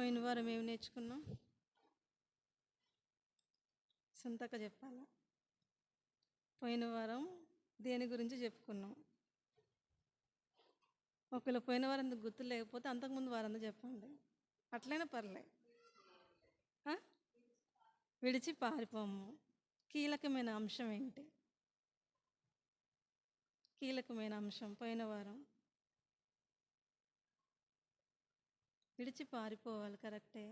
పోయిన వారం ఏమి నేర్చుకున్నాం? సొంతగా చెప్పాలా? పోయిన వారం దేని గురించి చెప్పుకున్నాం? ఒకవేళ పోయిన వారం గుర్తు లేకపోతే అంతకుముందు వారంతా చెప్పండి, అట్లయినా పర్లే. విడిచి పారిపోము. కీలకమైన అంశం ఏంటి? కీలకమైన అంశం పోయిన వారం విడిచి పారిపోవాలి, కరెక్టే.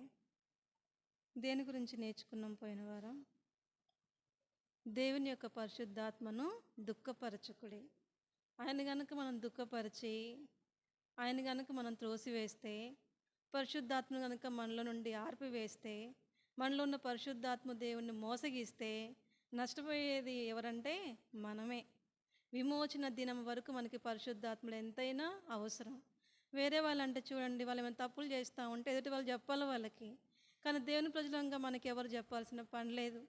దేని గురించి నేర్చుకున్నాం పోయిన వారం? దేవుని యొక్క పరిశుద్ధాత్మను దుఃఖపరచుకుడి. ఆయన కనుక మనం దుఃఖపరిచి, ఆయన కనుక మనం త్రోసివేస్తే, పరిశుద్ధాత్మ కనుక మనలో నుండి ఆర్పివేస్తే, మనలో ఉన్న పరిశుద్ధాత్మ దేవుణ్ణి మోసగిస్తే నష్టపోయేది ఎవరంటే మనమే. విమోచన దినం వరకు మనకి పరిశుద్ధాత్ముడు ఎంతైనా అవసరం. వేరే వాళ్ళంటే చూడండి, వాళ్ళు ఏమైనా తప్పులు చేస్తూ ఉంటే ఎదుటి వాళ్ళు చెప్పాలి వాళ్ళకి, కానీ దేవుని ప్రజలంగా మనకి ఎవరు చెప్పాల్సిన పని లేదు.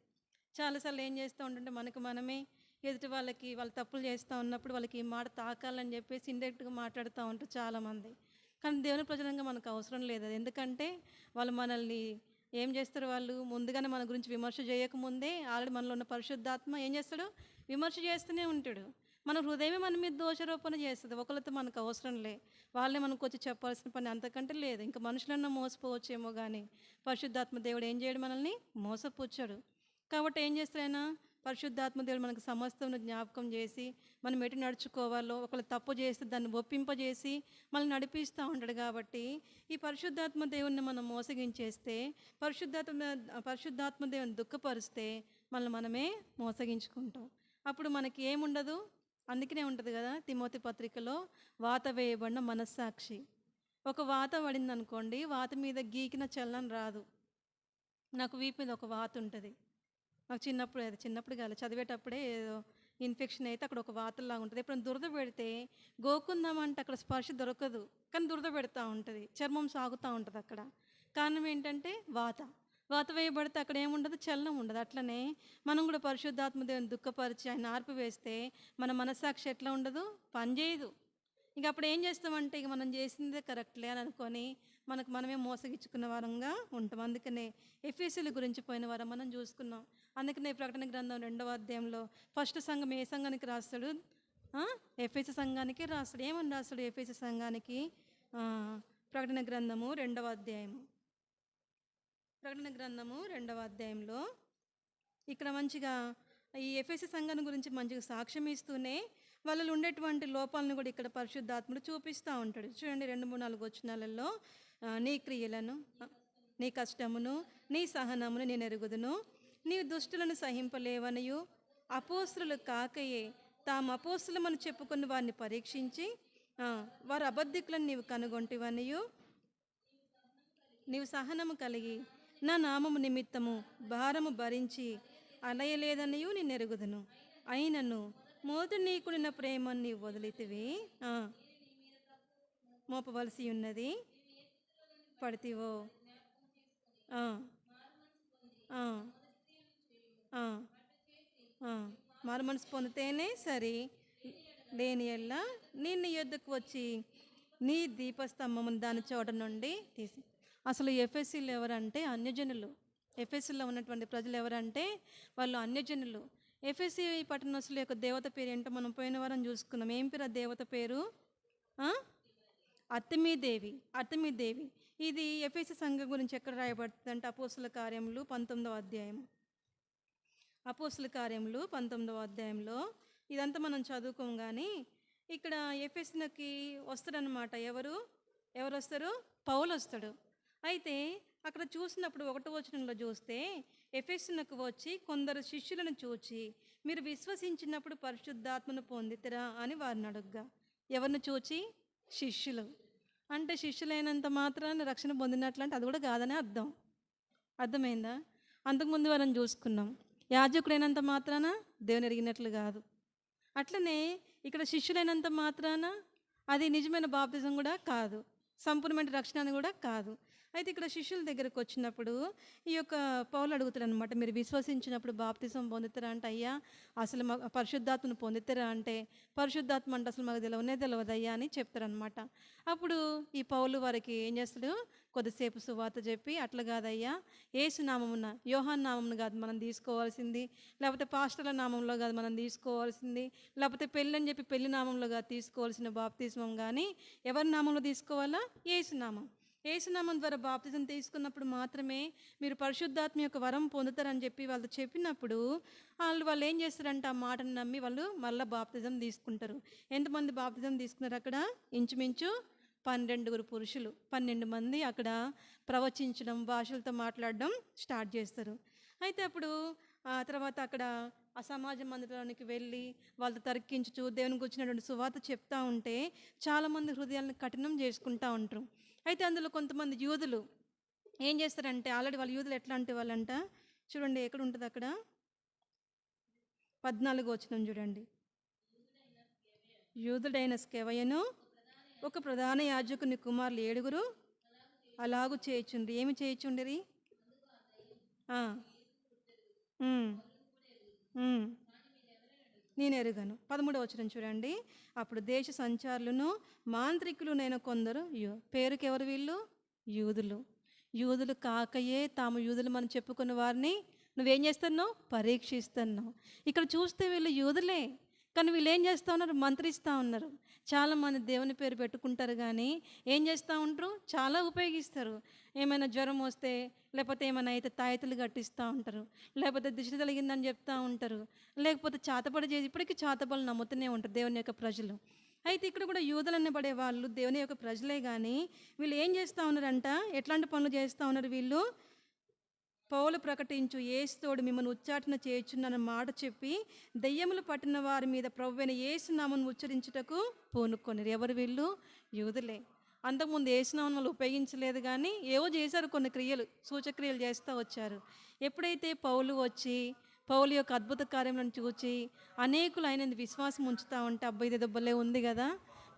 చాలాసార్లు ఏం చేస్తూ ఉంటుంటే మనమే ఎదుటి వాళ్ళకి, వాళ్ళు తప్పులు చేస్తూ ఉన్నప్పుడు వాళ్ళకి ఈ మాట తాకాలని చెప్పేసి ఇండైరెక్ట్గా మాట్లాడుతూ ఉంటారు చాలామంది. కానీ దేవుని ప్రజలంగా మనకు అవసరం లేదు అది. ఎందుకంటే వాళ్ళు మనల్ని ఏం చేస్తారు, వాళ్ళు ముందుగానే మన గురించి విమర్శ చేయకముందే ఆల్రెడీ మనలో ఉన్న పరిశుద్ధాత్మ ఏం చేస్తాడు, విమర్శ చేస్తూనే ఉంటాడు. మన హృదయమే మన మీద దోషారోపణ చేస్తుంది. ఒకరితో మనకు అవసరం లే, వాళ్ళే మనకు వచ్చి చెప్పాల్సిన పని అంతకంటే లేదు. ఇంకా మనుషులన్నా మోసపోవచ్చేమో కానీ పరిశుద్ధాత్మ దేవుడు ఏం చేయడు, మనల్ని మోసపుచ్చాడు. కాబట్టి ఏం చేస్తారైనా పరిశుద్ధాత్మ దేవుడు మనకు సమస్తను జ్ఞాపకం చేసి మనం ఎటు నడుచుకోవాలో, ఒకళ్ళు తప్పు చేస్తే దాన్ని ఒప్పింపజేసి మనల్ని నడిపిస్తూ ఉంటాడు. కాబట్టి ఈ పరిశుద్ధాత్మ దేవుడిని మనం మోసగించేస్తే, పరిశుద్ధాత్మ దేవుని దుఃఖపరిస్తే మనమే మోసగించుకుంటాం. అప్పుడు మనకి ఏముండదు. అందుకనే ఉంటుంది కదా తిమోతి పత్రికలో, వాత వేయబడిన మనస్సాక్షి. ఒక వాత పడింది అనుకోండి, వాత మీద గీకిన చలనం రాదు. నాకు వీపు మీద ఒక వాత ఉంటుంది. నాకు చిన్నప్పుడు కాదు, చదివేటప్పుడే ఏదో ఇన్ఫెక్షన్ అయితే అక్కడ ఒక వాతల్లాగా ఉంటుంది. ఎప్పుడైనా దురద పెడితే గోకుందామంటే అక్కడ స్పర్శ దొరకదు, కానీ దురద పెడతా ఉంటుంది, చర్మం సాగుతూ ఉంటుంది అక్కడ. కారణం ఏంటంటే వాత వేయబడితే అక్కడ ఏముండదు, చలనం ఉండదు. అట్లనే మనం కూడా పరిశుద్ధాత్మ దేవుని దుఃఖపరిచి ఆయన ఆర్పివేస్తే మన మనస్సాక్షి ఎట్లా ఉండదు, పనిచేయదు. ఇక అప్పుడు ఏం చేస్తామంటే ఇక మనం చేసిందే కరెక్ట్లే అని అనుకొని మనమే మోసగించుకున్న వారంగా ఉంటాం. అందుకనే ఎఫెసీల గురించి పోయిన వారం మనం చూసుకున్నాం. అందుకనే ప్రకటన గ్రంథం 2వ అధ్యాయంలో ఫస్ట్ సంఘం ఏ సంఘానికి రాస్తాడు? ఎఫెసీ సంఘానికి రాస్తాడు. ఏమని రాస్తాడు ఎఫెసీ సంఘానికి? ప్రకటన గ్రంథము 2వ అధ్యాయము. ప్రకటన గ్రంథము 2వ అధ్యాయంలో ఇక్కడ మంచిగా ఈ ఎఫెసీ సంఘాన్ని గురించి మంచిగా సాక్ష్యం ఇస్తూనే వాళ్ళలో ఉండేటువంటి లోపాలను కూడా ఇక్కడ పరిశుద్ధాత్ముడు చూపిస్తూ ఉంటాడు. చూడండి 2, 3, 4 వచనాలలో, నీ క్రియలను, నీ కష్టమును, నీ సహనమును నేను ఎరుగుదును, నీ దుష్టులను సహింపలేవనియు, అపోస్తులు కాకయే తాము అపోస్తులమని చెప్పుకుని వారిని పరీక్షించి వారు అబద్ధికులను నీవు కనుగొంటివనియు, నీవు సహనము కలిగి నా నామము నిమిత్తము భారము భరించి అలయలేదనియు నేను ఎరుగుదును. అయినను మోదు నీకుడిన ప్రేమను నీవు వదిలితివి, మోపవలసి ఉన్నది పడితివో. మారు మనసు పొందితేనే సరి, లేని ఎల్లా నిన్ను యొద్దకు వచ్చి నీ దీపస్తంభమును దాని చోట నుండి తీసి. అసలు ఎఫెసీలు ఎవరంటే అన్యజనులు. ఎఫెసీలో ఉన్నటువంటి ప్రజలు ఎవరంటే వాళ్ళు అన్యజనులు. ఎఫెసీ పట్టణస్తుల యొక్క దేవత పేరు ఏంటో మనం పోయిన వారం చూసుకున్నాం. ఏం పేరు ఆ దేవత పేరు? అర్తెమీదేవి. అర్తెమీదేవి. ఇది ఎఫెసీ సంఘం గురించి ఎక్కడ రాయబడుతుంది అంటే అపోస్తుల కార్యములు 19వ అధ్యాయం. అపోస్తుల కార్యములు 19వ అధ్యాయంలో ఇదంతా మనం చదువుకోం. కానీ ఇక్కడ ఎఫెసీకి వస్తాడనమాట. ఎవరు వస్తారు? పౌలు వస్తాడు. అయితే అక్కడ చూసినప్పుడు 1వ వచనంలో చూస్తే, ఎఫెసీకి వచ్చి కొందరు శిష్యులను చూచి మీరు విశ్వసించినప్పుడు పరిశుద్ధాత్మను పొందితిరా అని వారిని అడుగ్గా. ఎవరిని చూచి? శిష్యులు. అంటే శిష్యులైనంత మాత్రాన్ని రక్షణ పొందినట్లు అంటే అది కూడా కాదని అర్థమైందా? అంతకుముందు వారిని చూసుకున్నాం. యాజకుడైనంత మాత్రాన దేవుని ఎరిగినట్లు కాదు. అట్లనే ఇక్కడ శిష్యులైనంత మాత్రాన అది నిజమైన బాప్తిజం కూడా కాదు, సంపూర్ణమైన రక్షణ కూడా కాదు. అయితే ఇక్కడ శిష్యుల దగ్గరకు వచ్చినప్పుడు ఈ యొక్క పౌలు అడుగుతాడు అనమాట, మీరు విశ్వసించినప్పుడు బాప్తిసం పొందుతారా అంటే, అయ్యా అసలు మా పరిశుద్ధాత్మను పొందుతారా అంటే, పరిశుద్ధాత్మ అంటే అసలు మాకు తెలియదయ్యా అని చెప్తారనమాట. అప్పుడు ఈ పౌలు వారికి ఏం చేస్తాడు, కొద్దిసేపు సువార్త చెప్పి, అట్లా కాదయ్యా, యేసు నామమున, యోహాన్ నామమున కాదు మనం తీసుకోవాల్సింది, లేకపోతే పాస్టర్ల నామంలో కాదు మనం తీసుకోవాల్సింది, లేకపోతే పెళ్ళి అని చెప్పి పెళ్లి నామంలో కాదు తీసుకోవాల్సిన బాప్తిస్మం, కానీ ఎవరి నామంలో తీసుకోవాలా, యేసు నామం. యేసునామం ద్వారా బాప్తిజం తీసుకున్నప్పుడు మాత్రమే మీరు పరిశుద్ధాత్మ యొక్క వరం పొందుతారని చెప్పి వాళ్ళు చెప్పినప్పుడు వాళ్ళు ఏం చేస్తారంటే ఆ మాటను నమ్మి వాళ్ళు మళ్ళీ బాప్తిజం తీసుకుంటారు. ఎంతమంది బాప్తిజం తీసుకున్నారు అక్కడ? ఇంచుమించు 12 పురుషులు, 12 మంది అక్కడ ప్రవచించడం, భాషలతో మాట్లాడడం స్టార్ట్ చేస్తారు. అయితే అప్పుడు ఆ తర్వాత అక్కడ ఆ సమాజ మందిరంలోనికి వెళ్ళి వాళ్ళతో తర్కించుచు దేవుని గురించినటువంటి సువార్త చెప్తా ఉంటే చాలామంది హృదయాలను కఠినం చేసుకుంటూ ఉంటారు. అయితే అందులో కొంతమంది యూదులు ఏం చేస్తారంటే, ఆల్రెడీ వాళ్ళ యూదులు ఎట్లాంటి వాళ్ళంట చూడండి, ఎక్కడ ఉంటుంది అక్కడ 14 వచనం చూడండి. యూదుడైన స్కెవయను ఒక ప్రధాన యాజకుని కుమారులు 7 అలాగూ చేయుచుండ్రి. ఏమి చేయుచుండిరి? నేను ఎరుగను. 13వ వచనం చూడండి. అప్పుడు దేశ సంచారులను మాంత్రికులు నేను కొందరు, పేరుకి ఎవరు వీళ్ళు? యూదులు. యూదులు కాకయే తాము యూదులు మనం చెప్పుకున్న వారిని నువ్వేం చేస్తున్నావు? పరీక్షిస్తున్నావు. ఇక్కడ చూస్తే వీళ్ళు యూదులే, కానీ వీళ్ళు ఏం చేస్తూ ఉన్నారు? మంత్రిస్తూ ఉన్నారు. చాలామంది దేవుని పేరు పెట్టుకుంటారు, కానీ ఏం చేస్తూ ఉంటారు? చాలా ఉపయోగిస్తారు. ఏమైనా జ్వరం వస్తే, లేకపోతే ఏమైనా అయితే తాయతులు కట్టిస్తూ ఉంటారు, లేకపోతే దిష్టి తగిలిందని చెప్తూ ఉంటారు, లేకపోతే చాతపడి చేసి ఇప్పటికీ చాతబడులు నమ్ముతూనే ఉంటారు దేవుని యొక్క ప్రజలు. అయితే ఇక్కడ కూడా యూదులనే పడే వాళ్ళు దేవుని యొక్క ప్రజలే, కానీ వీళ్ళు ఏం చేస్తూ ఉన్నారంట? ఎట్లాంటి పనులు చేస్తూ ఉన్నారు వీళ్ళు? పౌలు ప్రకటించు యేసుతోడు మిమ్మల్ని ఉచ్చాటన చేయుచున్న మాట చెప్పి దెయ్యములు పట్టిన వారి మీద ప్రభువైన యేసు నామమును ఉచ్చరించుటకు పూనుకొనిరు. ఎవరు వీళ్ళు? యూదులే. అంతకుముందు యేసు నామమును వాళ్ళు ఉపయోగించలేదు, కానీ ఏవో చేశారు, కొన్ని క్రియలు, సూచక్రియలు చేస్తూ వచ్చారు. ఎప్పుడైతే పౌలు వచ్చి పౌలు యొక్క అద్భుత కార్యములను చూచి అనేకులు ఆయన విశ్వాసం ఉంచుతూ ఉంటే, అబ్బాయి ఇది దెబ్బలే ఉంది కదా,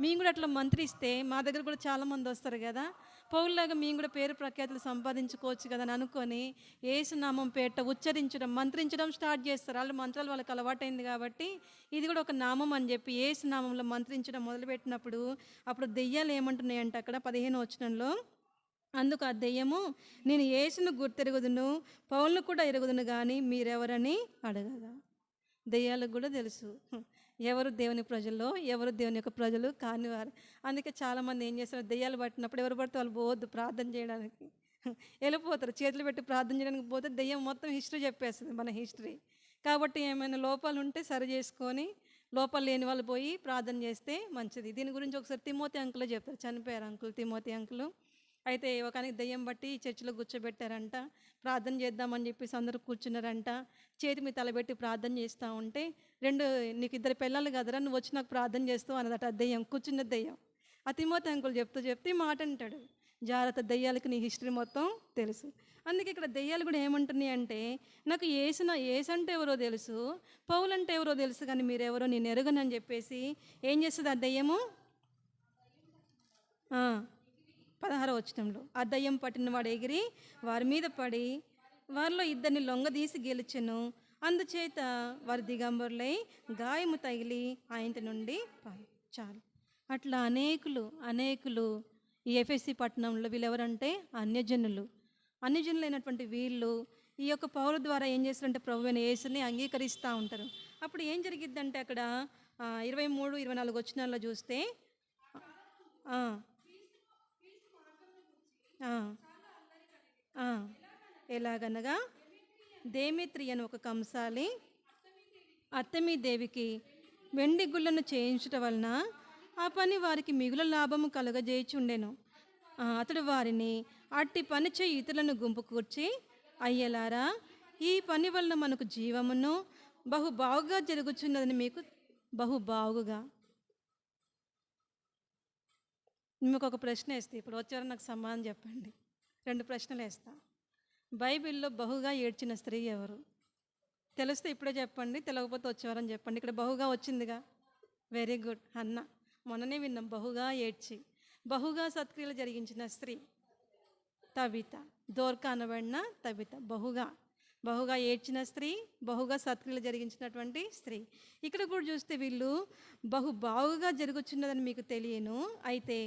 మేము కూడా అట్లా మంత్రిస్తే మా దగ్గర కూడా చాలామంది వస్తారు కదా, పౌరులాగా మేము కూడా పేరు ప్రఖ్యాతులు సంపాదించుకోవచ్చు కదా అని అనుకొని యేసునామం పేట ఉచ్చరించడం, మంత్రించడం స్టార్ట్ చేస్తారు. వాళ్ళు మంత్రాలు వాళ్ళకి అలవాటైంది కాబట్టి ఇది కూడా ఒక నామం అని చెప్పి యేసునామంలో మంత్రించడం మొదలుపెట్టినప్పుడు అప్పుడు దెయ్యాలు ఏమంటున్నాయంటే అక్కడ 15వ వచనంలో, అందుకు ఆ దెయ్యము, నేను యేసును గుర్తెరుగుదును, పౌలును కూడా ఎరుగుదును, కానీ మీరెవరని అడగగా. దెయ్యాలకు కూడా తెలుసు ఎవరు దేవుని ప్రజల్లో, ఎవరు దేవుని యొక్క ప్రజలు కానివారు. అందుకే చాలామంది ఏం చేస్తారు, దెయ్యాలు పట్టినప్పుడు ఎవరు పడితే వాళ్ళు పోవద్దు ప్రార్థన చేయడానికి, వెళ్ళిపోతారు. చేతులు పెట్టి ప్రార్థన చేయడానికి పోతే దెయ్యం మొత్తం హిస్టరీ చెప్పేస్తుంది, మన హిస్టరీ. కాబట్టి ఏమైనా లోపాలు ఉంటే సరి చేసుకొని, లోపాలు లేని వాళ్ళు పోయి ప్రార్థన చేస్తే మంచిది. దీని గురించి ఒకసారి తిమోతి అంకులే చెప్తారు, చనిపోయారు అంకుల్, తిమోతి అంకులు. అయితే ఒకనికి దెయ్యం బట్టి చర్చిలో కూర్చోబెట్టారంట. ప్రార్థన చేద్దామని చెప్పేసి అందరూ కూర్చున్నారంట. చేతి మీద తలబెట్టి ప్రార్థన చేస్తూ ఉంటే, నీకు 2 పిల్లలు కదరా, నువ్వు వచ్చి నాకు ప్రార్థన చేస్తావు అన్నదట ఆ దెయ్యం, కూర్చున్న దెయ్యం. ఆ తిమోతి అంకులు చెప్తే మాట అంటాడు, జాగ్రత్త, దెయ్యాలకి నీ హిస్టరీ మొత్తం తెలుసు. అందుకే ఇక్కడ దెయ్యాలు కూడా ఏమంటున్నాయి అంటే, నాకు యేసు అంటే ఎవరో తెలుసు, పౌలు అంటే ఎవరో తెలుసు, కానీ మీరెవరో నేను ఎరగనని చెప్పేసి ఏం చేస్తుంది ఆ దెయ్యము? 16వ వచనంలో, ఆ దయ్యం పట్టినవాడు ఎగిరి వారి మీద పడి వారిలో 2 లొంగదీసి గెలిచెను. అందుచేత వారి దిగంబరులై గాయము తగిలి ఆయన నుండి చాలు. అట్లా అనేకులు ఈ ఎఫెసీ పట్టణంలో వీళ్ళెవరంటే అన్యజనులైనటువంటి వీళ్ళు ఈ యొక్క పౌలు ద్వారా ఏం చేస్తారంటే ప్రభువైన యేసుని అంగీకరిస్తూ ఉంటారు. అప్పుడు ఏం జరిగిద్దంటే అక్కడ 23, 24 వచనాల్లో చూస్తే, ఎలాగనగా దేమిత్రి అని ఒక కంసాలి అర్తెమీ దేవికి వెండి గుళ్ళను చేయించటం వలన ఆ పని వారికి మిగుల లాభము కలుగజేయుచుండెను. అతడు వారిని అట్టి పని చేయి ఇతరులను గుంపు కూర్చి, అయ్యలారా, ఈ పని వలన మనకు జీవమును బహుబాగుగా జరుగుచున్నదని మీకు బహుబాగుగా. మీకు ఒక ప్రశ్న వేస్తే ఇప్పుడు వచ్చారని నాకు సమాధానం చెప్పండి. 2 ప్రశ్నలు వేస్తా. బైబిల్లో బహుగా ఏడ్చిన స్త్రీ ఎవరు? తెలిస్తే ఇప్పుడే చెప్పండి, తెలియకపోతే వచ్చేవారని చెప్పండి. ఇక్కడ బహుగా వచ్చిందిగా, వెరీ గుడ్. అన్న మొన్ననే విన్నాం, బహుగా ఏడ్చి బహుగా సత్క్రియలు జరిగించిన స్త్రీ. తబిత. దోర్కా అనబడిన తబిత. బహుగా ఏడ్చిన స్త్రీ, బహుగా సత్క్రియలు జరిగించినటువంటి స్త్రీ. ఇక్కడ కూడా చూస్తే వీళ్ళు బాగుగా జరుగుచున్నదని మీకు తెలియను, అయితే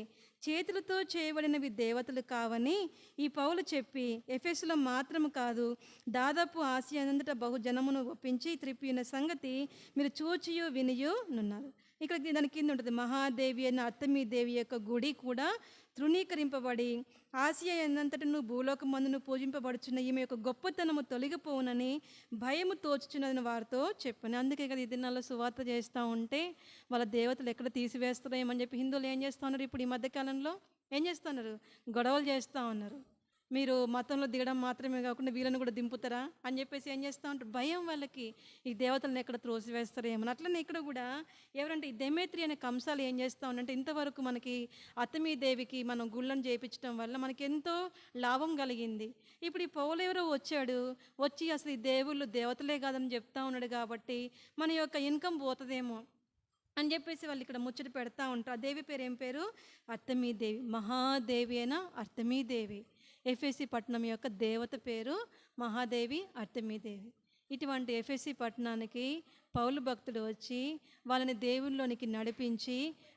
చేతులతో చేయబడినవి దేవతలు కావని ఈ పౌలు చెప్పి ఎఫెసులో మాత్రము కాదు, దాదాపు ఆసియా అంతటా బహుజనమును ఒప్పించి త్రిప్పిన సంగతి మీరు చూచియు వినియు నున్నారు. ఇక్కడ దాని కింద ఉంటుంది, మహాదేవి అయిన అర్తమీ దేవి యొక్క గుడి కూడా తృణీకరింపబడి ఆసియా ఎందంతటను భూలోకమందును పూజింపబడుచున్న ఈమె యొక్క గొప్పతనము తొలగిపోవునని భయము తోచుచున్నదని వారితో చెప్పాను. అందుకే కదా ఈ దినాల్లో సువార్త చేస్తూ ఉంటే వాళ్ళ దేవతలు ఎక్కడ తీసివేస్తారేమని చెప్పి హిందువులు ఏం చేస్తూ ఉన్నారు, ఇప్పుడు ఈ మధ్యకాలంలో ఏం చేస్తున్నారు, గొడవలు చేస్తూ ఉన్నారు. మీరు మతంలో దిగడం మాత్రమే కాకుండా వీళ్ళని కూడా దింపుతారా అని చెప్పేసి ఏం చేస్తూ ఉంటారు, భయం వాళ్ళకి ఈ దేవతలను ఎక్కడ త్రోసివేస్తారేమని. అట్లనే ఇక్కడ కూడా ఎవరంటే ఈ దెమేత్రి అనే కంసాలు ఏం చేస్తూ ఉంటే ఇంతవరకు మనకి అతమీ దేవికి మనం గుళ్ళను చేయించడం వల్ల మనకి ఎంతో లాభం కలిగింది. ఇప్పుడు ఈ పౌలు ఎవరో వచ్చి అసలు ఈ దేవుళ్ళు దేవతలే కాదని చెప్తా ఉన్నాడు కాబట్టి మన యొక్క ఇన్కమ్ పోతుందేమో అని చెప్పేసి వాళ్ళు ఇక్కడ ముచ్చట పెడతా ఉంటారు. ఆ దేవి పేరు ఏం పేరు, అర్తమీ దేవి. మహాదేవి అయినా అర్తమీ దేవి. ఎఫెసీ పట్టణం యొక్క దేవత పేరు మహాదేవి అర్తమీదేవి. ఇటువంటి ఎఫెసీ పట్టణానికి పౌలు భక్తుడు వచ్చి వాళ్ళని దేవుళ్ళలోనికి నడిపించి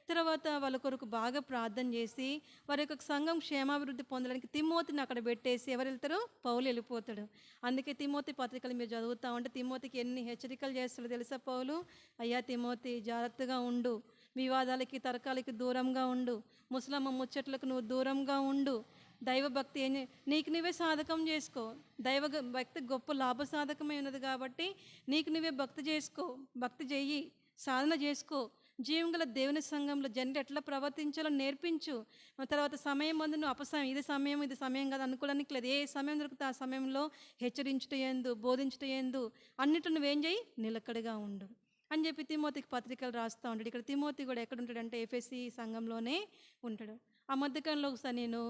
తర్వాత వాళ్ళ కొరకు బాగా ప్రార్థన చేసి వారి యొక్క సంఘం క్షేమాభివృద్ధి పొందడానికి తిమోతిని అక్కడ పెట్టేసి ఎవరు వెళ్తారో పౌలు వెళ్ళిపోతాడు. అందుకే తిమోతి పత్రికలు మీరు చదువుతూ ఉంటే తిమోతికి ఎన్ని హెచ్చరికలు చేస్తాడో తెలుసా పౌలు, అయ్యా తిమోతి జాగ్రత్తగా ఉండు, వివాదాలకి తర్కాలకి దూరంగా ఉండు, ముసలమ్మ ముచ్చట్లకు నువ్వు దూరంగా ఉండు, దైవభక్తి నీకు నువ్వే సాధకం చేసుకో, భక్తి గొప్ప లాభ సాధకమే ఉన్నది కాబట్టి నీకు నువ్వే భక్తి చెయ్యి, సాధన చేసుకో, జీవంగల దేవుని సంఘంలో జనులు ఎట్లా ప్రవర్తించాలో నేర్పించు. తర్వాత సమయం ముందు నువ్వు అపసమయం, ఇది సమయం కాదు అనుకోవడానికి లేదు, ఏ సమయం దొరికితే ఆ సమయంలో హెచ్చరించుట ఏందు, బోధించుట ఏందు, అన్నిటి నువ్వేం చేయి, నిలకడగా ఉండు అని చెప్పి తిమోతికి పత్రికలు రాస్తూ ఉంటాడు. ఇక్కడ తిమోతి కూడా ఎక్కడ ఉంటాడంటే ఎఫెసీ సంఘంలోనే ఉంటాడు. ఆ మధ్యకాలంలో ఒకసారి నేను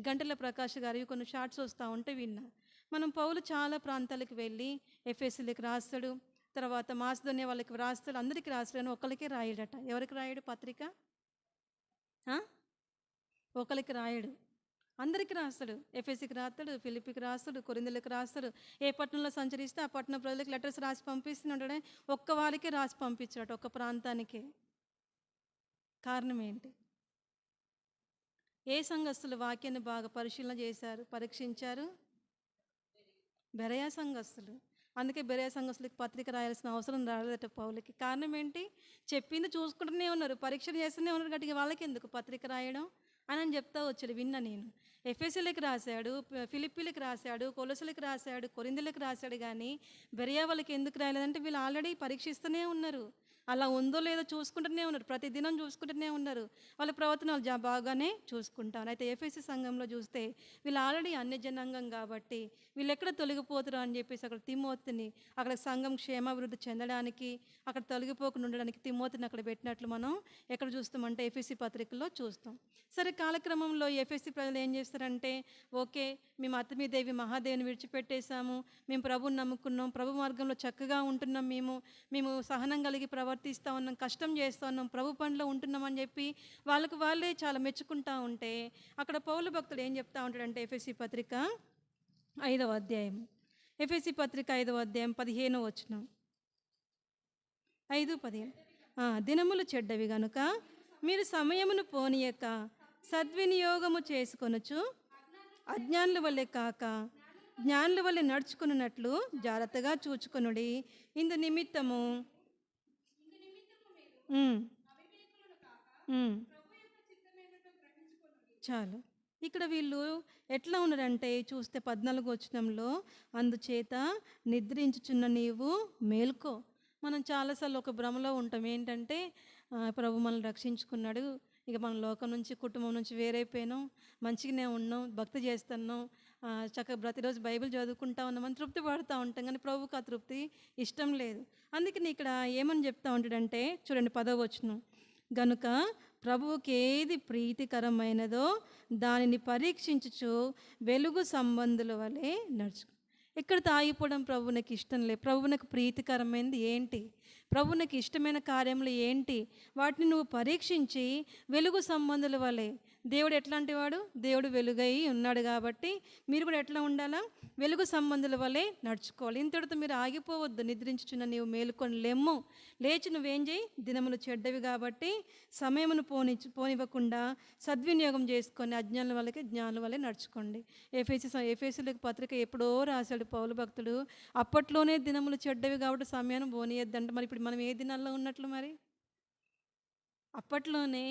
గంటల ప్రకాష్ గారి కొన్ని షార్ట్స్ వస్తూ ఉంటే విన్నా. మనం పౌలు చాలా ప్రాంతాలకు వెళ్ళి ఎఫెసీలకు రాస్తాడు, తర్వాత మాసిదోనియా వాళ్ళకి రాస్తాడు, అందరికీ రాస్తాడు, అని ఒకరికి రాయడట. ఎవరికి రాయడు పత్రిక, ఒకరికి రాయడు, అందరికీ రాస్తాడు. ఎఫెసీకి రాస్తాడు, ఫిలిప్పికి రాస్తాడు, కొరింథీయులకు రాస్తాడు. ఏ పట్టణంలో సంచరిస్తే ఆ పట్టణ ప్రజలకు లెటర్స్ రాసి పంపిస్తున్నాడే, ఒక్క వారికి రాసి పంపించాడు, ఒక్క ప్రాంతానికే. కారణం ఏంటి? ఏ సంఘస్థులు వాక్యాన్ని బాగా పరిశీలన చేశారు, పరీక్షించారు? బెరయా సంఘస్థులు. అందుకే బెరయా సంఘస్థులకి పత్రిక రాయాల్సిన అవసరం రాలేదట పౌలకి. కారణం ఏంటి? చెప్పింది చూసుకుంటూనే ఉన్నారు, పరీక్షలు చేస్తూనే ఉన్నారు, గట్టిగా వాళ్ళకి ఎందుకు పత్రిక రాయడం అని చెప్తా వచ్చాడు. విన్నా నేను. ఎఫెసీలకు రాశాడు, ఫిలిప్పీలకు రాశాడు, కొలొస్సీలకు రాశాడు, కొరింథీయులకు రాశాడు, కానీ బెరయా వాళ్ళకి ఎందుకు రాయలేదంటే వీళ్ళు ఆల్రెడీ పరీక్షిస్తూనే ఉన్నారు, అలా ఉందో లేదో చూసుకుంటూనే ఉన్నారు, ప్రతిదినం చూసుకుంటూనే ఉన్నారు, వాళ్ళ ప్రవర్తన బాగానే చూసుకుంటాను. అయితే ఎఫెసీ సంఘంలో చూస్తే వీళ్ళు ఆల్రెడీ అన్య జనాంగం కాబట్టి వీళ్ళు ఎక్కడ తొలగిపోతారు అని చెప్పేసి అక్కడ తిమోతిని, అక్కడ సంఘం క్షేమాభివృద్ధి చెందడానికి, అక్కడ తొలగిపోకుండా ఉండడానికి తిమోతిని అక్కడ పెట్టినట్లు మనం ఎక్కడ చూస్తామంటే ఎఫెసీ పత్రికల్లో చూస్తాం. సరే, కాలక్రమంలో ఎఫెసీ ప్రజలు ఏం చేస్తారంటే, ఓకే మేము అర్తమీదేవి మహాదేవిని విడిచిపెట్టేశాము, మేము ప్రభువుని నమ్ముకున్నాం, ప్రభు మార్గంలో చక్కగా ఉంటున్నాం, మేము సహనం కలిగి ప్రవర్తిస్తూ ఉన్నాం, కష్టం చేస్తూ ఉన్నాం, ప్రభు పనిలో ఉంటున్నామని చెప్పి వాళ్ళే చాలా మెచ్చుకుంటూ ఉంటే అక్కడ పౌలు భక్తుడు ఏం చెప్తా ఉంటాడంటే ఎఫెసీ పత్రిక 5వ అధ్యాయం, ఎఫెసీ పత్రిక 5వ అధ్యాయం 15వ వచనం, 5:15. దినములు చెడ్డవి గనుక మీరు సమయమును పోనీయక సద్వినియోగము చేసుకొనుచు అజ్ఞానుల వల్లే కాక జ్ఞానుల వల్లే నడుచుకున్నట్లు జాగ్రత్తగా చూచుకొనుడి. ఇందు నిమిత్తము చాలు. ఇక్కడ వీళ్ళు ఎట్లా ఉన్నారంటే చూస్తే 14వ వచనంలో, అందుచేత నిద్రించుచున్న నీవు మేల్కో. మనం చాలాసార్లు ఒక భ్రమలో ఉంటాం, ఏంటంటే ప్రభు మనల్ని రక్షించుకున్నాడు, ఇక మన లోకం నుంచి కుటుంబం నుంచి వేరైపోయినాం, మంచిగానే ఉన్నాం, భక్తి చేస్తున్నాం, చక్కగా ప్రతిరోజు బైబిల్ చదువుకుంటా ఉన్నాం అని తృప్తి పడుతూ ఉంటాం, కానీ ప్రభువుకు ఆ తృప్తి ఇష్టం లేదు. అందుకని ఇక్కడ ఏమని చెప్తా ఉంటాడంటే చూడండి 10వ వచనం, గనుక ప్రభువుకి ఏది ప్రీతికరమైనదో దానిని పరీక్షించుచు వెలుగు సంబంధుల వలె నడుచుకో. ఎక్కడ తాగిపోవడం ప్రభువునికి ఇష్టం లేదు. ప్రభువునికి ప్రీతికరమైనది ఏంటి, ప్రభువునికి ఇష్టమైన కార్యములు ఏంటి, వాటిని నువ్వు పరీక్షించి వెలుగు సంబంధుల వలె దేవుడు ఎట్లాంటి వాడు? దేవుడు వెలుగై ఉన్నాడు కాబట్టి మీరు కూడా ఎట్లా ఉండాలా? వెలుగు సంబంధుల వలె నడుచుకోవాలి. ఇంతటితో మీరు ఆగిపోవద్దు. నిద్రించుచున్న నీవు మేలుకొని లెమ్ము, లేచి నువ్వేం చేయి? దినములు చెడ్డవి కాబట్టి సమయమును పోనివ్వకుండా సద్వినియోగం చేసుకొని అజ్ఞానుల వాళ్ళకి జ్ఞానుల వల్లే నడుచుకోండి. ఎఫెసీయులకు పత్రిక ఎప్పుడో రాశాడు పౌలు భక్తుడు. అప్పట్లోనే దినములు చెడ్డవి కాబట్టి సమయాన్ని పోనీయద్దంట. మరి ఇప్పుడు మనం ఏ దినాల్లో ఉన్నట్లు మరి? అప్పట్లోనే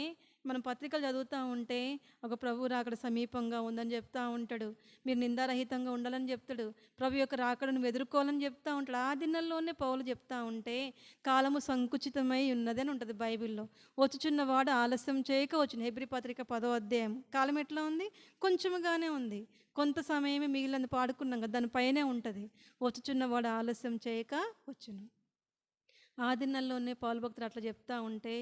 మనం పత్రికలు చదువుతూ ఉంటే ఒక ప్రభు రాకడ సమీపంగా ఉందని చెప్తూ ఉంటాడు. మీరు నిందారహితంగా ఉండాలని చెప్తాడు. ప్రభు యొక్క రాకడను ఎదుర్కోవాలని చెప్తూ ఉంటాడు. ఆ దినాల్లోనే పౌలు చెప్తూ ఉంటే కాలము సంకుచితమై ఉన్నది అని ఉంటుంది బైబిల్లో. వచ్చుచున్నవాడు ఆలస్యం చేయక వచ్చును. హెబ్రీ పత్రిక 10వ అధ్యాయం. కాలం ఎట్లా ఉంది? కొంచెముగానే ఉంది. కొంత సమయమే మిగిలింది పాడుకున్నాం కదా, దానిపైనే ఉంటుంది. వచ్చుచున్నవాడు ఆలస్యం చేయక వచ్చును. ఆ దినాల్లోనే పౌలు భక్తుడు అట్లా చెప్తా ఉంటే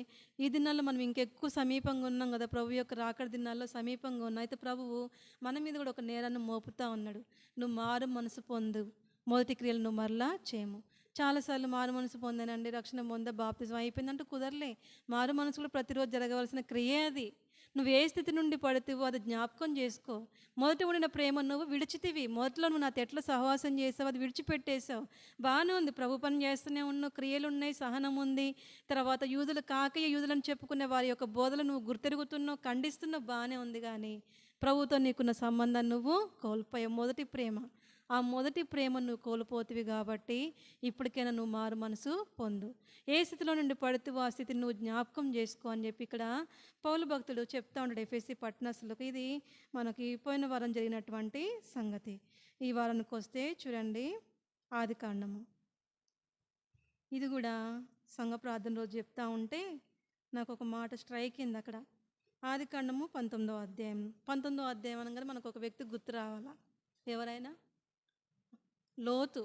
ఈ దినాల్లో మనం ఇంకెక్కువ సమీపంగా ఉన్నాం కదా, ప్రభు యొక్క రాకడ దినాల్లో సమీపంగా ఉన్నాం. అయితే ప్రభువు మన మీద కూడా ఒక నేరాన్ని మోపుతా ఉన్నాడు. నువ్వు మారు మనసు పొందు, మొదటి క్రియలు నువ్వు మరలా చేయము. చాలాసార్లు మారు మనసు పొందానండి, రక్షణ పొంద, బాప్తిజం అయిపోయిందంటూ కుదరలే. మారు మనసు కూడా ప్రతిరోజు జరగవలసిన క్రియే అది. నువ్వు ఏ స్థితి నుండి పడుతావో అది జ్ఞాపకం చేసుకో. మొదట ఉండిన ప్రేమ నువ్వు విడిచితివి. మొదట్లో నువ్వు నాతో ఎట్లా సహవాసం చేసావు, అది విడిచిపెట్టేశావు. బాగానే ఉంది, ప్రభు పని చేస్తూనే ఉన్నావు, క్రియలు ఉన్నాయి, సహనం ఉంది. తర్వాత యూదులు కాకయ్య యూదులని చెప్పుకునే వారి యొక్క బోధలు నువ్వు గుర్తెరుగుతున్నావు, ఖండిస్తున్నావు, బాగానే ఉంది. కానీ ప్రభుతో నీకున్న సంబంధాన్ని నువ్వు కోల్పోయావు. మొదటి ప్రేమ, ఆ మొదటి ప్రేమ నువ్వు కోల్పోతివి కాబట్టి ఇప్పటికైనా నువ్వు మారు మనసు పొందు. ఏ స్థితిలో నుండి పడుతువో ఆ స్థితిని నువ్వు జ్ఞాపకం చేసుకో అని చెప్పి ఇక్కడ పౌలు భక్తుడు చెప్తా ఉంటాడు ఎఫెసీ పట్టణస్థులకు. ఇది మనకి పోయిన వారం జరిగినటువంటి సంగతి. ఈ వారానికి వస్తే చూడండి, ఆదికాండము. ఇది కూడా సంఘ ప్రార్థన రోజు చెప్తా ఉంటే నాకు ఒక మాట స్ట్రైక్ అయింది అక్కడ. ఆదికాండము 19వ అధ్యాయం. 19వ అధ్యాయం అనగానే మనకు ఒక వ్యక్తి గుర్తు రావాలా? ఎవరైనా? లోతు.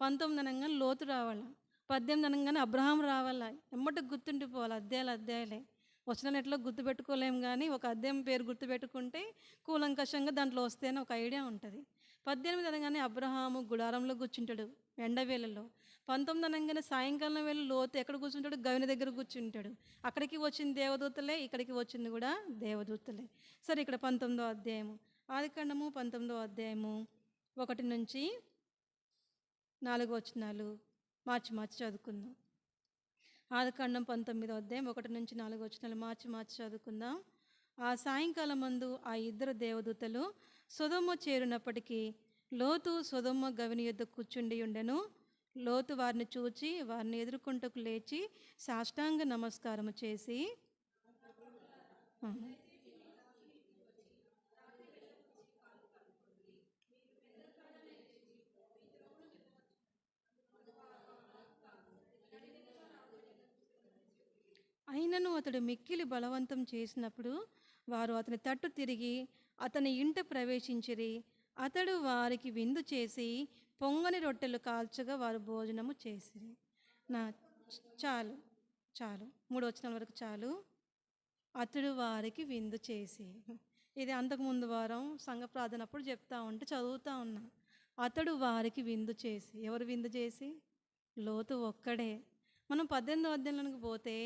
19 అనగానే లోతు రావాలా, 18 అనగానే అబ్రహాం రావాలా. ఎమ్మటికి గుర్తుండిపోవాలి, అధ్యాయాలే. వచనాలు ఎట్లా గుర్తుపెట్టుకోలేము, కానీ ఒక అధ్యాయం పేరు గుర్తుపెట్టుకుంటే కూలంకషంగా దాంట్లో వస్తేనే ఒక ఐడియా ఉంటుంది. 18 అనగానే అబ్రహాము గుడారంలో కూర్చుంటాడు ఎండవేళలో. 19 అనగానే సాయంకాలం వేళ లోతు ఎక్కడ కూర్చుంటాడు? గవిని దగ్గర కూర్చుంటాడు. అక్కడికి వచ్చింది దేవదూతలే, ఇక్కడికి వచ్చింది కూడా దేవదూతలే. సరే, ఇక్కడ 19వ అధ్యాయము, ఆదికాండము 19వ అధ్యాయము 1 నుంచి 4 వచనాలు మార్చి చదువుకుందాం. ఆదికాండం 19వ అధ్యాయం 1 నుంచి 4 వచనాలు మార్చి చదువుకుందాం. ఆ సాయంకాలం మందు ఆ ఇద్దరు దేవదూతలు సొదొమ చేరినప్పటికీ లోతు సొదొమ గవిని యొద్ద కూర్చుండి ఉండెను. లోతు వారిని చూచి వారిని ఎదుర్కొంటకు లేచి సాష్టాంగ నమస్కారము చేసి అయినను అతడు మిక్కిలి బలవంతం చేసినప్పుడు వారు అతని తట్టు తిరిగి అతని ఇంట ప్రవేశించిరి. అతడు వారికి విందు చేసి పొంగని రొట్టెలు కాల్చగా వారు భోజనము చేసిరి. నా చాలు 3 వచనాల వరకు చాలు. అతడు వారికి విందు చేసి, ఇది అంతకుముందు వారం సంఘ ప్రార్థనప్పుడు చెప్తా ఉంటే చదువుతూ ఉన్నా. అతడు వారికి విందు చేసి, ఎవరు విందు చేసి? లోతు ఒక్కడే. మనం 18వ అధ్యాయంలోకి పోతే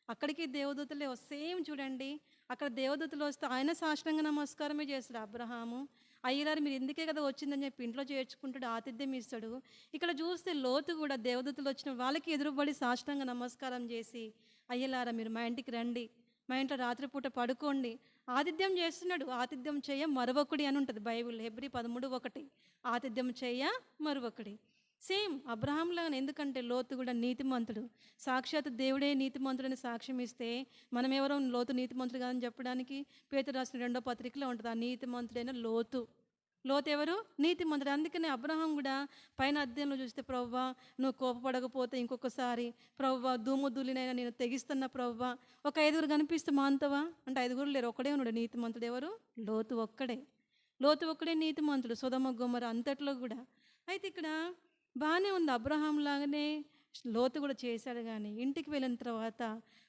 అక్కడికి దేవదూతలే సేమ్ చూడండి. అక్కడ దేవదూతలు వస్తే ఆయన సాష్టాంగ నమస్కారమే చేస్తాడు. అబ్రహాము అయ్యగారు మీరు ఎందుకే కదా వచ్చిందని చెప్పి ఇంట్లో చేర్చుకుంటాడు, ఆతిథ్యం ఇస్తాడు. ఇక్కడ చూస్తే లోతు కూడా దేవదూతలు వచ్చిన వాళ్ళకి ఎదురుబడి సాష్టాంగ నమస్కారం చేసి, అయ్యలారా మీరు మా ఇంటికి రండి, మా ఇంట్లో రాత్రిపూట పడుకోండి, ఆతిథ్యం చేస్తున్నాడు. ఆతిథ్యం చేయ మరొకడి అని ఉంటుంది బైబిల్, హెబ్రీ 13:1. ఆతిథ్యం చేయ మరొకడి. సేమ్ అబ్రహాంలాగానే. ఎందుకంటే లోతు కూడా నీతిమంతుడు, సాక్షాత్ దేవుడే నీతిమంతుడని సాక్ష్యం ఇస్తే మనం ఎవరో లోతు నీతిమంతుడు కాదని చెప్పడానికి పేతురు రాసిన 2వ పత్రికలో ఉంటుంది. ఆ నీతిమంతుడైన లోతు ఎవరు? నీతిమంతుడు. అందుకనే అబ్రహాం కూడా పైన అధ్యాయంలో చూస్తే, ప్రవ్వా నువ్వు కోపపడకపోతే ఇంకొకసారి ప్రవ్వా ధూముధూలినైనా నేను తెగిస్తున్న ప్రవ్వా, ఒక 5గురు కనిపిస్తే మాంతవా అంటే 5గురు లేరు, ఒకడే ఉన్నాడు నీతిమంతుడు. ఎవరు? లోతు ఒక్కడే నీతిమంతుడు, సొదొమ గొమొర అంతట్లో కూడా. అయితే ఇక్కడ బాగానే ఉంది, అబ్రహాం లాగానే లోతు కూడా చేశాడు. కానీ ఇంటికి వెళ్ళిన తర్వాత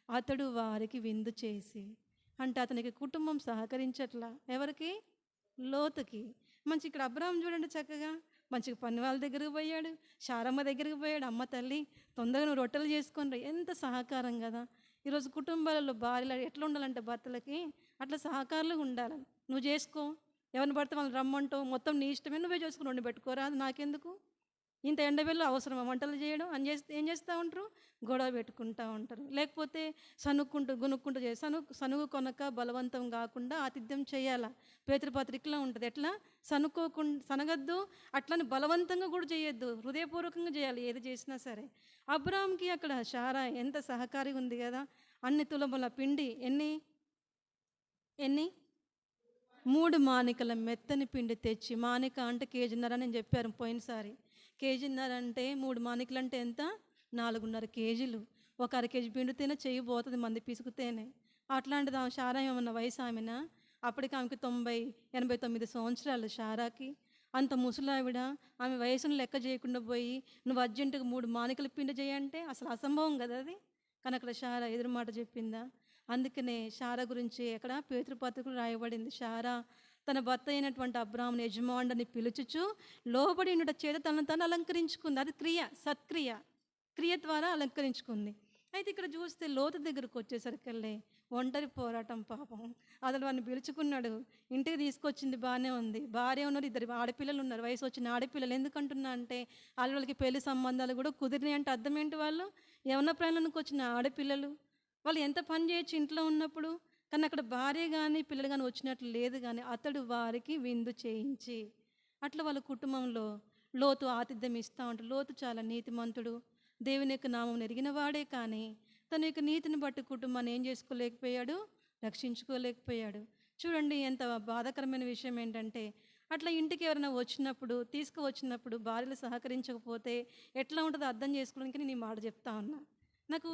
అతడు వారికి విందు చేసి, అంటే అతనికి కుటుంబం సహకరించట్లా. ఎవరికి? లోతుకి. మంచి ఇక్కడ అబ్రహాం చూడండి, చక్కగా మంచిగా పని వాళ్ళ దగ్గరకు పోయాడు, శారమ్మ దగ్గరికి పోయాడు, అమ్మ తల్లి తొందరగా నువ్వు రొట్టెలు చేసుకొని, ఎంత సహకారం కదా. ఈరోజు కుటుంబాలలో భార్యలు ఎట్లా ఉండాలంటే భర్తలకి అట్లా సహకారులుగా ఉండాలి. నువ్వు చేసుకో, ఎవరిని పడితే వాళ్ళని రమ్మంటావు, మొత్తం నీ ఇష్టమే, నువ్వే చేసుకుని వండి పెట్టుకోరా, అది నాకెందుకు, ఇంత ఎండబెల్లో అవసరమా వంటలు చేయడం అని చేస్తే ఏం చేస్తూ ఉంటారు, గొడవ పెట్టుకుంటూ ఉంటారు. లేకపోతే సనుక్కుంటూ గునుక్కుంటూ సనుగు కొనక బలవంతం కాకుండా ఆతిథ్యం చేయాలా. పేతృపత్రికలో ఉంటుంది. ఎట్లా సనుక్కోకుండా సనగద్దు, అట్లని బలవంతంగా కూడా చేయొద్దు, హృదయపూర్వకంగా చేయాలి ఏది చేసినా సరే. అబ్రామ్కి అక్కడ శారా ఎంత సహకారిగా ఉంది కదా. అన్ని తులముల పిండి ఎన్ని ఎన్ని 3 మానికల మెత్తని పిండి తెచ్చి, మానిక అంటే కేజీన్నర నేను చెప్పారు పోయినసారి. కేజీన్నర అంటే 3 మానికలు అంటే ఎంత, 4.5 కేజీలు. ఒక అర కేజీ పిండితేనే చెయ్యి పోతుంది మంది పిసుకుతేనే. అట్లాంటిది ఆమె శారా ఏమన్నా వయసు ఆమెన, అప్పటికి ఆమెకి 89 సంవత్సరాలు శారాకి. అంత ముసలావిడ, ఆమె వయసును లెక్క చేయకుండా పోయి నువ్వు అర్జెంటుగా 3 మానికల పిండి చేయంటే అసలు అసంభవం కదా అది. కానీ అక్కడ శారా ఎదురు మాట చెప్పిందా. అందుకనే శారా గురించి అక్కడ పేతృపత్రికలు రాయబడింది. శారా తన భర్త అయినటువంటి అబ్రాహాముని యజమానుడిని పిలుచుచు లోబడి ఉండుట చేత తనను తను అలంకరించుకుంది. అది క్రియ, సత్క్రియ, క్రియ ద్వారా అలంకరించుకుంది. అయితే ఇక్కడ చూస్తే లోతు దగ్గరకు వచ్చేసరికల్లే ఒంటరి పోరాటం పాపం. అతడు వాడిని పిలుచుకున్నాడు, ఇంటికి తీసుకొచ్చింది బాగానే ఉంది, భార్య ఉన్నారు, 2 ఆడపిల్లలు ఉన్నారు, వయసు వచ్చిన ఆడపిల్లలు. ఎందుకంటున్నా అంటే వాళ్ళకి పెళ్లి సంబంధాలు కూడా కుదిరినాయి అంటే అర్థం ఏంటి, వాళ్ళు యవన ప్రాయంలోకి వచ్చిన ఆడపిల్లలు, వాళ్ళు ఎంత పని చేయొచ్చు ఇంట్లో ఉన్నప్పుడు. కానీ అక్కడ భార్య కానీ పిల్లలు కానీ వచ్చినట్లు లేదు. కానీ అతడు వారికి విందు చేయించి అట్లా వాళ్ళ కుటుంబంలో లోతు ఆతిథ్యం ఇస్తూ ఉంటాడు. లోతు చాలా నీతిమంతుడు, దేవుని యొక్క నామం ఎరిగిన వాడే. కానీ తన యొక్క నీతిని బట్టి కుటుంబాన్ని ఏం చేసుకోలేకపోయాడు, రక్షించుకోలేకపోయాడు. చూడండి ఎంత బాధాకరమైన విషయం ఏంటంటే, అట్లా ఇంటికి ఎవరైనా వచ్చినప్పుడు, తీసుకువచ్చినప్పుడు భార్యలు సహకరించకపోతే ఎట్లా ఉంటుందో అర్థం చేసుకోవడానికి నేను ఈ మాట చెప్తా ఉన్నా. నాకు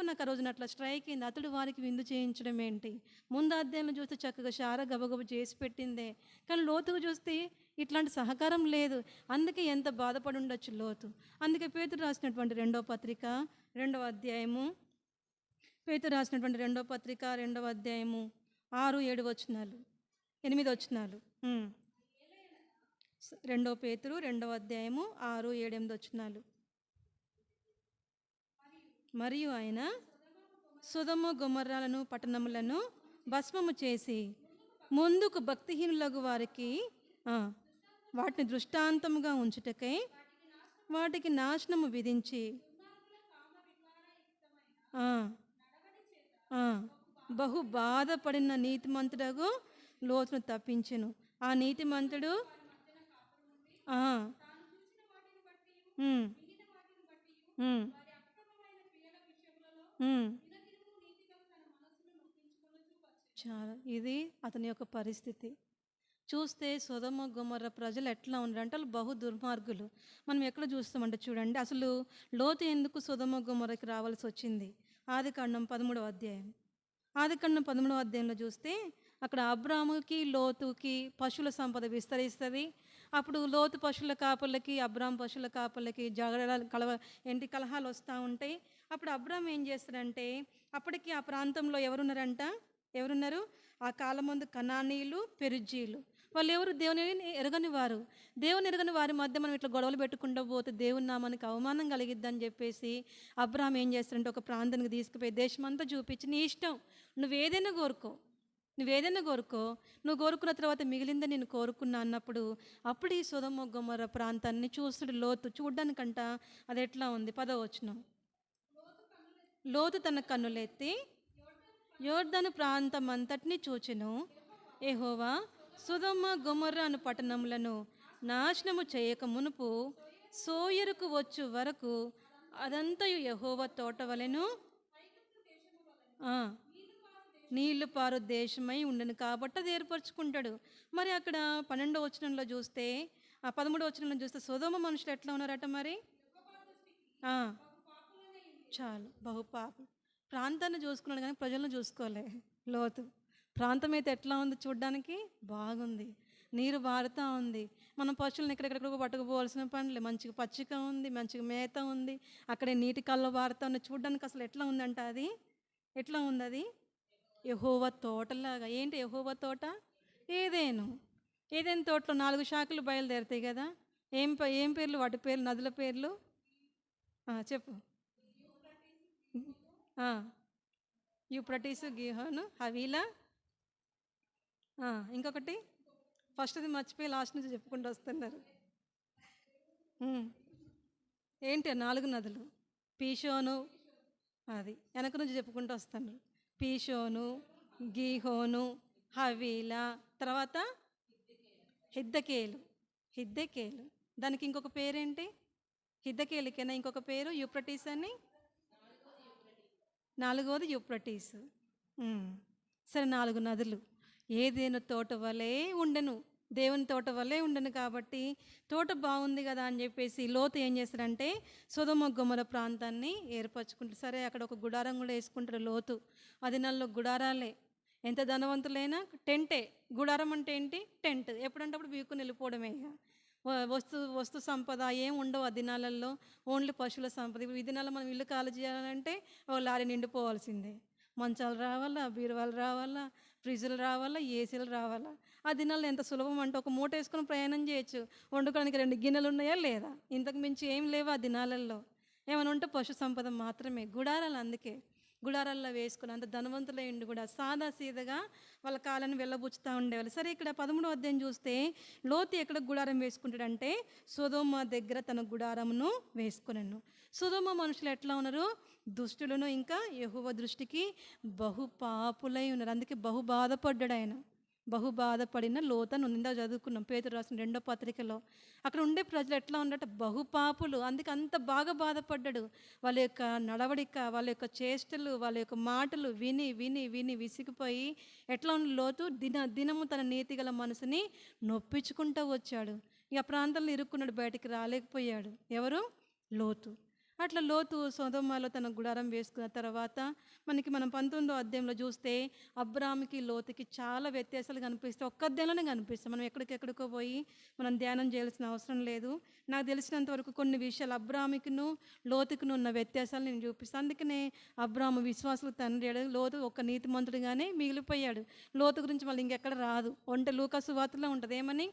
నాకు ఆ రోజున అట్లా స్ట్రైక్ అయింది. అతడు వారికి విందు చేయించడం ఏంటి, ముందు అధ్యాయంలో చూస్తే చక్కగా శారా గబగబ చేసి పెట్టిందే, కానీ లోతుగా చూస్తే ఇట్లాంటి సహకారం లేదు. అందుకే ఎంత బాధపడి ఉండొచ్చు లోతు. అందుకే పేతురు రాసినటువంటి 2వ పత్రిక 2వ అధ్యాయము, పేతురు రాసినటువంటి 2వ పత్రిక 2వ అధ్యాయము 6, 7 వచనాలు, 8 వచనాలు. 2 పేతురు 2వ అధ్యాయము 6, 7, 8 వచనాలు. మరియు ఆయన సొదొమ గొమొర్రాలను పట్టణములను భస్మము చేసి ముందుకు భక్తిహీనులకు వారికి వాటిని దృష్టాంతముగా ఉంచుటకై వాటికి నాశనము విధించి బహు బాధపడిన నీతిమంతుడగు లోతును తప్పించెను. ఆ నీతిమంతుడు చాలా ఇది అతని యొక్క పరిస్థితి. చూస్తే సొదొమ గొమొర్రా ప్రజలు ఎట్లా ఉన్నారంటే వాళ్ళు బహు దుర్మార్గులు. మనం ఎక్కడ చూస్తామంటే చూడండి, అసలు లోతు ఎందుకు సొదొమ గొమొర్రాకి రావాల్సి వచ్చింది. ఆదికాండం 13వ అధ్యాయం. ఆదికాండం 13వ అధ్యాయంలో చూస్తే అక్కడ అబ్రాముకి లోతుకి పశువుల సంపద విస్తరిస్తుంది. అప్పుడు లోతు పశువుల కాపర్లకి అబ్రాము పశువుల కాపర్లకి కలహాలు వస్తూ ఉంటాయి. అప్పుడు అబ్రాము ఏం చేస్తాడంటే, అప్పటికి ఆ ప్రాంతంలో ఎవరున్నారు, ఆ కాలం ముందు కనానీయులు, పెరిజ్జీలు, వాళ్ళు ఎవరు, దేవుని ఎరగని వారు. దేవుని ఎరగని వారి మధ్య మనం ఇట్లా గొడవలు పెట్టుకుంటూ పోతే దేవుని నామానికి అవమానం కలిగిద్దని చెప్పేసి అబ్రాహాం ఏం చేస్తాడంటే ఒక ప్రాంతానికి తీసుకుపోయి దేశమంతా చూపించి, నీ ఇష్టం, నువ్వేదైనా కోరుకో, నువ్వు కోరుకున్న తర్వాత మిగిలిందే నేను కోరుకున్నా అన్నప్పుడు అప్పుడు ఈ సొదొమ గొమొర్రా ప్రాంతాన్ని చూస్తుడు లోతు. చూడ్డానికంట అది ఎట్లా ఉంది, 10వ వచనం. లోతు తన కన్నులెత్తి యోర్దాను ప్రాంతం అంతటిని చూచెను. యెహోవా సొదొమ గొమొర్రా అను పట్టణములను నాశనము చేయక మునుపు సోయరుకు వచ్చు వరకు అదంతయు యెహోవా తోట వలెను నీళ్లు పారు దేశమై ఉండను కాబట్టి అది ఏర్పరచుకుంటాడు. మరి అక్కడ 12వ వచనంలో చూస్తే, 13వ వచనంలో చూస్తే సొదొమ మనుషులు ఎట్లా ఉన్నారట మరి, చాలు బహుపాపం. ప్రాంతాన్ని చూసుకున్నాడు కానీ ప్రజలను చూసుకోలే లోతు. ప్రాంతం అయితే ఎట్లా ఉంది, చూడ్డానికి బాగుంది, నీరు బారుతూ ఉంది, మనం పశువులను ఎక్కడెక్కడికో పట్టుకుపోవాల్సిన పనులే, మంచిగా పచ్చిక ఉంది, మంచిగా మేత ఉంది, అక్కడే నీటి కళ్ళు బారుతూ ఉంది. చూడ్డానికి అసలు ఎట్లా ఉందంట, అది ఎట్లా ఉంది, అది యెహోవా తోటలాగా. ఏంటి యెహోవా తోట? ఏదైనా తోటలో 4 శాఖలు బయలుదేరుతాయి కదా. ఏం పేర్లు వాటి పేర్లు, నదుల పేర్లు చెప్పు. యూప్రటీసు, గిహోను, హవీలా, ఇంకొకటి ఫస్ట్ది మర్చిపోయి లాస్ట్ నుంచి చెప్పుకుంటూ వస్తున్నారు. ఏంటి 4 నదులు? పీషోను, అది వెనక నుంచి చెప్పుకుంటూ వస్తాను. పీషోను, గీహోను, హవీలా, తర్వాత హిద్దకేలు. హిద్దకేలు దానికి ఇంకొక పేరేంటి? హిద్దకేలుకైనా ఇంకొక పేరు యూప్రటీస్ అని. 4వది యూప్రటీస్. సరే, 4 నదులు ఏదేను తోట వలె ఉండెను, దేవుని తోట వలె ఉండను. కాబట్టి తోట బాగుంది కదా అని చెప్పేసి లోతు ఏం చేస్తారంటే సొదొమ గొమొర ప్రాంతాన్ని ఏర్పరచుకుంటారు. సరే, అక్కడ ఒక గుడారం కూడా వేసుకుంటారు లోతు. అది నెలలో గుడారాలే. ఎంత ధనవంతులైనా టెంటే. గుడారం అంటే ఏంటి? టెంట్. ఎప్పుడంటే అప్పుడు వీక్కుని వెళ్ళిపోవడమే. ఇక వస్తు సంపద ఏం ఉండవు ఆ దినాలలో. ఓన్లీ పశువుల సంపద. ఇప్పుడు ఈ దినాల్లో మనం ఇల్లు ఖాళీ చేయాలంటే ఒక లారీ నిండిపోవాల్సిందే. మంచాలు రావాలా, బీరువాలు రావాలా, ఫ్రిడ్జ్లు రావాలా, ఏసీలు రావాలా. ఆ దినాల్లో ఎంత సులభం అంటే ఒక మూట వేసుకొని ప్రయాణం చేయొచ్చు. వండుకోవడానికి 2 గిన్నెలు ఉన్నాయా లేదా? ఇంతకు మించి ఏం లేవు ఆ దినాలలో. ఏమైనా ఉంటే పశు సంపద మాత్రమే. గుడారాలు అందుకే గుడారాల్లో వేసుకుని అంత ధనవంతులైండి కూడా సాదా సీదగా వాళ్ళ కాళ్ళని వెళ్ళబుచ్చుతూ ఉండేవాళ్ళు. సరే, ఇక్కడ 13వ అధ్యాయం చూస్తే లోతు ఎక్కడ గుడారం వేసుకుంటాడంటే సొదొమ దగ్గర తన గుడారమును వేసుకున్నాను. సొదొమ మనుషులు ఎట్లా ఉన్నారు? దుష్టులను, ఇంకా యెహోవా దృష్టికి బహు పాపులై ఉన్నారు. అందుకే బహు బాధపడ్డాడు ఆయన. బహు బాధపడిన లోతను నిందా చదువుకున్నాం పేతురు రాసిన 2వ పత్రికలో. అక్కడ ఉండే ప్రజలు ఎట్లా ఉన్నారంటే బహుపాపులు. అందుకే అంత బాగా బాధపడ్డాడు. వాళ్ళ యొక్క నడవడిక, వాళ్ళ యొక్క చేష్టలు, వాళ్ళ యొక్క మాటలు విని విని విని విసిగిపోయి ఎట్లా ఉన్న లోతు దినము తన నీతిగల మనసుని నొప్పించుకుంటూ వచ్చాడు. ఇక ప్రాంతంలో ఇరుక్కున్నాడు, బయటికి రాలేకపోయాడు. ఎవరు? లోతు. అట్లా లోతు సొదొమలో తన గుడారం వేసుకున్న తర్వాత మనం 19వ అధ్యాయంలో చూస్తే అబ్రాముకి లోతుకి చాలా వ్యత్యాసాలు కనిపిస్తాయి. ఒక్క అధ్యాయంలోనే కనిపిస్తాయి. మనం ఎక్కడికెక్కడికో పోయి మనం ధ్యానం చేయాల్సిన అవసరం లేదు. నాకు తెలిసినంత వరకు కొన్ని విషయాలు అబ్రాముకిను లోతుకును ఉన్న వ్యత్యాసాలు నేను చూపిస్తాను. అందుకనే అబ్రాము విశ్వాసులు తండ్రి, లోతు ఒక నీతిమంతుడిగానే మిగిలిపోయాడు. లోతు గురించి మళ్ళీ ఇంకెక్కడ రాదు. లూకా సువార్తలో ఉంటుంది. ఏమని?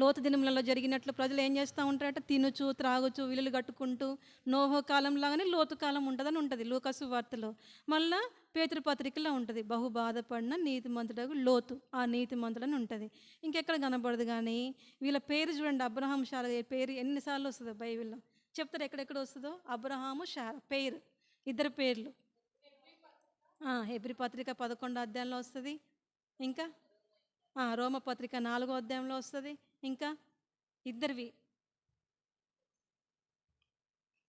లోతు దినములలో జరిగినట్లు ప్రజలు ఏం చేస్తూ ఉంటారట? తినుచు త్రాగుచు విల్లులు కట్టుకుంటూ నోహో కాలం లాగానే లోతు కాలం ఉంటుందని ఉంటుంది లూకా సువార్తలో. మళ్ళా పేతురు పత్రికలో ఉంటుంది బహు బాధపడిన నీతిమంతుడగు లోతు. ఆ నీతిమంతుడని ఉంటుంది. ఇంకెక్కడ కనబడదు. కానీ వీళ్ళ పేరు చూడండి, అబ్రహాం శారా పేరు ఎన్నిసార్లు వస్తుందో బైబిల్లో. చెప్తారు ఎక్కడెక్కడ వస్తుందో. అబ్రహాము శారా పేరు, ఇద్దరు పేర్లు. హెబ్రీ పత్రిక 11వ అధ్యాయంలో వస్తుంది. ఇంకా రోమపత్రిక 4వ అధ్యాయంలో వస్తుంది. ఇంకా ఇద్దరివి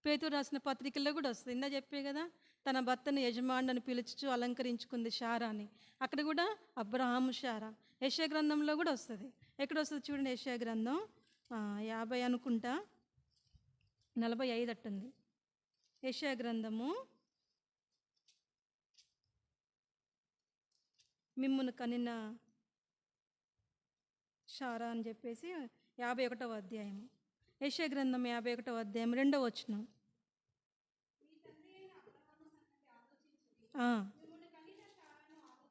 పేతురు రాసిన పత్రికల్లో కూడా వస్తుంది. ఇందా చెప్పే కదా, తన భర్తను యజమానుని పిలుచుచు అలంకరించుకుంది శారా అని. అక్కడ కూడా అబ్రహాము శారా. యెషయా గ్రంథంలో కూడా వస్తుంది. ఎక్కడ వస్తుంది చూడండి. యెషయా గ్రంథం 50 అనుకుంటా, 45 అట్టుంది. యెషయా గ్రంథము మిమ్మును కనిన శారా అని చెప్పేసి 51వ అధ్యాయం. యెషయా గ్రంథం 51వ అధ్యాయం 2వ వచనం.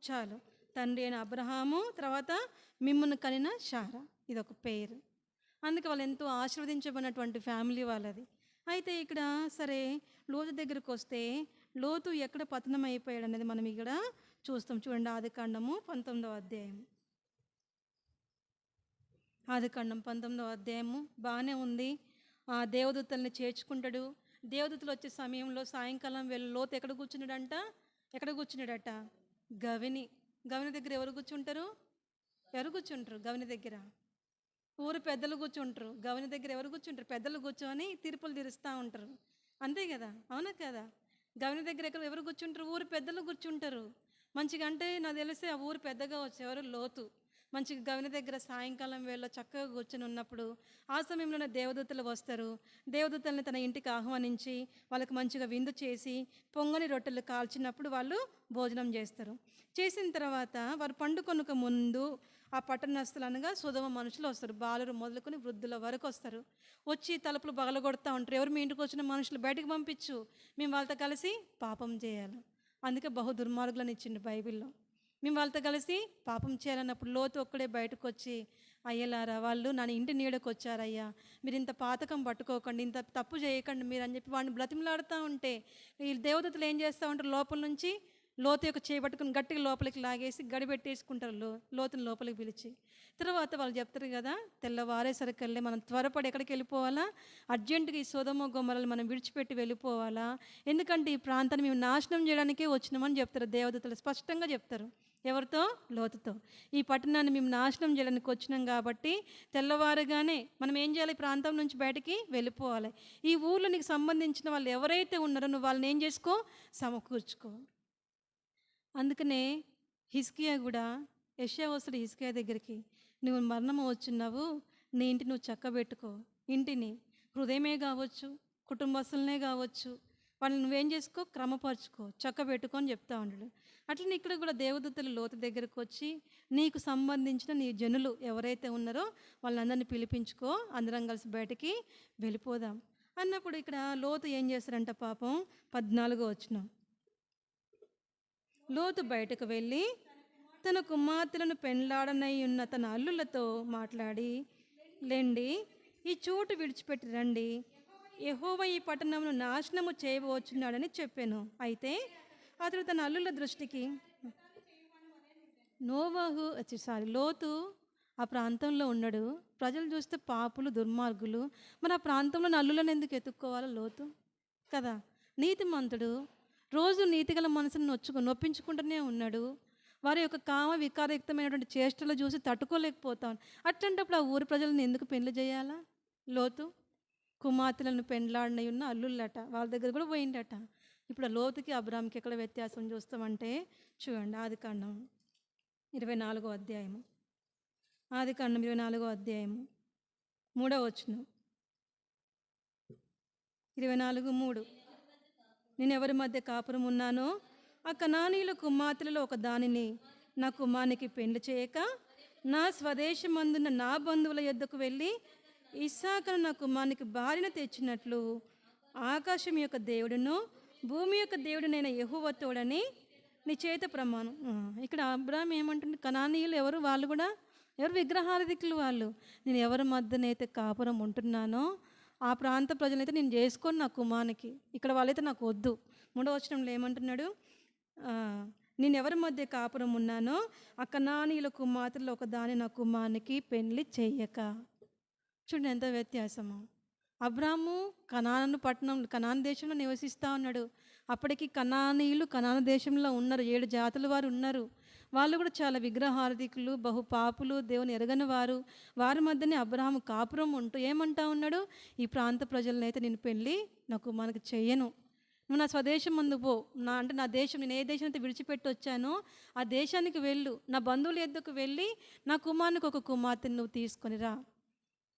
చాలు. తండ్రి అయిన అబ్రహాము, తర్వాత మిమ్మును కనిన శారా. ఇదొక పేరు. అందుకే వాళ్ళు ఎంతో ఆశీర్వదించబడినటువంటి ఫ్యామిలీ వాళ్ళది. అయితే ఇక్కడ సరే లోతు దగ్గరికి వస్తే లోతు ఎక్కడ పతనం అయిపోయాడు అనేది మనం ఇక్కడ చూస్తాం. చూడండి, ఆదికాండము 19వ అధ్యాయం. ఆదికాండం 19వ అధ్యాయము బాగానే ఉంది. దేవదూతల్ని చేర్చుకుంటాడు. దేవదూతలు వచ్చే సమయంలో సాయంకాలం వేళ లోతు ఎక్కడ కూర్చున్నాడట? గవిని దగ్గర ఎవరు కూర్చుంటారు? గవిని దగ్గర ఊరు పెద్దలు కూర్చుంటారు. గవిని దగ్గర ఎవరు కూర్చుంటారు? పెద్దలు కూర్చొని తీర్పులు తీరుస్తూ ఉంటారు. అంతే కదా, అవునా కదా? గవిని దగ్గర ఎవరు కూర్చుంటారు? ఊరు పెద్దలు కూర్చుంటారు. మంచిగా అంటే నాకు తెలిసి ఆ ఊరు పెద్దగా వచ్చేవారు లోతు. మంచిగా గవిని దగ్గర సాయంకాలం వేళ చక్కగా కూర్చొని ఉన్నప్పుడు ఆ సమయంలోనే దేవదూతలు వస్తారు. దేవదూతల్ని తన ఇంటికి ఆహ్వానించి వాళ్ళకి మంచిగా విందు చేసి పొంగని రొట్టెలు కాల్చినప్పుడు వాళ్ళు భోజనం చేస్తారు. చేసిన తర్వాత వారు పండుకొనక ముందు ఆ పట్టణస్తులు అనగా సొదొమ మనుషులు వస్తారు. బాలురు మొదలుకొని వృద్ధుల వరకు వస్తారు. వచ్చి తలుపులు పగలగొడతా ఉంటారు. ఎవరు మీ ఇంటికి వచ్చిన మనుషులు బయటకు పంపించు, మేము వాళ్ళతో కలిసి పాపం చేయాలి. అందుకే బహు దుర్మార్గులను ఇచ్చిండు బైబిల్లో. మేము వాళ్ళతో కలిసి పాపం చేయాలన్నప్పుడు లోతు ఒక్కడే బయటకు వచ్చి, అయ్యలారా వాళ్ళు నా ఇంటి నీడకు వచ్చారయ్యా, మీరు ఇంత పాతకం పట్టుకోకండి, ఇంత తప్పు చేయకండి మీరు అని చెప్పి వాడిని బ్రతిమలాడుతూ ఉంటే ఈ దేవదూతలు ఏం చేస్తూ ఉంటారు? లోపల నుంచి లోతు యొక్క చేపట్టుకుని గట్టిగా లోపలికి లాగేసి గడిపెట్టేసుకుంటారు లోతుని లోపలికి పిలిచి. తర్వాత వాళ్ళు చెప్తారు కదా, తెల్లవారేసరికల్లే మనం త్వరపడి ఎక్కడికి వెళ్ళిపోవాలా, అర్జెంటుగా ఈ సొదొమ గొమొర్రాలు మనం విడిచిపెట్టి వెళ్ళిపోవాలా, ఎందుకంటే ఈ ప్రాంతాన్ని మేము నాశనం చేయడానికే వచ్చినామని చెప్తారు దేవదూతలు, స్పష్టంగా చెప్తారు. ఎవరితో? లోతుతో. ఈ పట్టణాన్ని మేము నాశనం చేయడానికి వచ్చినాం కాబట్టి తెల్లవారుగానే మనం ఏం చేయాలి, ఈ ప్రాంతం నుంచి బయటికి వెళ్ళిపోవాలి. ఈ ఊర్లో నీకు సంబంధించిన వాళ్ళు ఎవరైతే ఉన్నారో నువ్వు వాళ్ళని ఏం చేసుకో, సమకూర్చుకో. అందుకనే హిజ్కియా కూడా, యెషయా వస్తాడు హిజ్కియా దగ్గరికి, నువ్వు మరణం వచ్చున్నావు, నీ ఇంటి నువ్వు చక్కబెట్టుకో. ఇంటిని, హృదయమే కావచ్చు, కుటుంబస్తులనే కావచ్చు, వాళ్ళని నువ్వేం చేసుకో, క్రమపరుచుకో, చక్కబెట్టుకో అని చెప్తా ఉన్నాడు. అట్లనే ఇక్కడ కూడా దేవదూతలు లోతు దగ్గరకు వచ్చి, నీకు సంబంధించిన నీ జనులు ఎవరైతే ఉన్నారో వాళ్ళందరినీ పిలిపించుకో, అందరం కలిసి బయటికి వెళ్ళిపోదాం అన్నప్పుడు ఇక్కడ లోతు ఏం చేస్తారంట పాపం, 14వ వచనం, లోతు బయటకు వెళ్ళి తన కుమార్తెలను పెండ్లాడనై ఉన్న తన అల్లులతో మాట్లాడి, లేండి, ఈ చోటు విడిచిపెట్టి రండి, యెహోవా ఈ పట్టణమును నాశనము చేయవచ్చున్నాడని చెప్పాను. అయితే అతడు తన అల్లుల దృష్టికి లోతు ఆ ప్రాంతంలో ఉన్నాడు. ప్రజలు చూస్తే పాపులు, దుర్మార్గులు. మరి ఆ ప్రాంతంలో అల్లులను ఎందుకు ఎత్తుక్కోవాలో లోతు కదా, నీతిమంతుడు, రోజు నీతిగల మనసును నొప్పించుకుంటూనే ఉన్నాడు. వారి యొక్క కామ వికారయుక్తమైనటువంటి చేష్టలు చూసి తట్టుకోలేకపోతాను. అట్లాంటప్పుడు ఆ ఊరి ప్రజలను ఎందుకు పెళ్లి చేయాలా? లోతు కుమార్తెలను పెండ్లాడినై ఉన్న అల్లుళ్ళట, వాళ్ళ దగ్గర కూడా పోయిండట. ఇప్పుడు ఆ లోతుకి అబ్రాహాంకి ఎక్కడ వ్యత్యాసం చూస్తామంటే చూడండి, ఆదికాండం 24వ అధ్యాయము, ఆదికాండం 24వ అధ్యాయము 3వ వచనం, 24:3, నేను ఎవరి మధ్య కాపురం ఉన్నానో ఆ కనానీయుల కుమార్తెలలో ఒక దానిని నా కుమారునికి పెండ్లి చేయక నా స్వదేశమందున్న నా బంధువుల యొద్దకు వెళ్ళి ఇస్సాకును నా కుమారునికి భార్యను తెచ్చినట్లు ఆకాశం యొక్క దేవుడును భూమి యొక్క దేవుడునైన యెహోవా తోడని నీ చేత ప్రమాణం. ఇక్కడ అబ్రాహాం ఏమంటుంది, కనానీయులు ఎవరు? వాళ్ళు కూడా ఎవరు? విగ్రహారాధికులు వాళ్ళు. నేను ఎవరి మధ్యనైతే కాపురం ఉంటున్నానో ఆ ప్రాంత ప్రజలైతే నేను చేసుకొని నా కుమారునికి, ఇక్కడ వాళ్ళైతే నాకు వద్దు. 3వ వచనంలో ఏమంటున్నాడు, నేను ఎవరి మధ్య కాపురం ఉన్నానో ఆ కనానీయుల కుమార్తెలో ఒక దాని నా కుమారునికి పెళ్లి చెయ్యక. చూడండి ఎంత వ్యత్యాసము. అబ్రాహాము కనాను పట్టణం, కనాను దేశంలో నివసిస్తూ ఉన్నాడు. అప్పటికి కనానీయులు కనాను దేశంలో ఉన్నారు, 7 జాతుల వారు ఉన్నారు. వాళ్ళు కూడా చాలా విగ్రహార్థికులు, బహుపాపులు, దేవుని ఎరగని వారు. వారి మధ్యనే అబ్రాహాము కాపురం ఉంటూ ఏమంటా ఉన్నాడు, ఈ ప్రాంత ప్రజలనైతే నేను పెళ్ళి నాకు మనకు చెయ్యను, నువ్వు నా స్వదేశం ముందు పో, నా దేశం, నేను ఏ దేశం అయితే విడిచిపెట్టి వచ్చానో ఆ దేశానికి వెళ్ళు, నా బంధువుల ఎద్దుకు వెళ్ళి నా కుమారునికి ఒక కుమార్తెను నువ్వు తీసుకొని రా.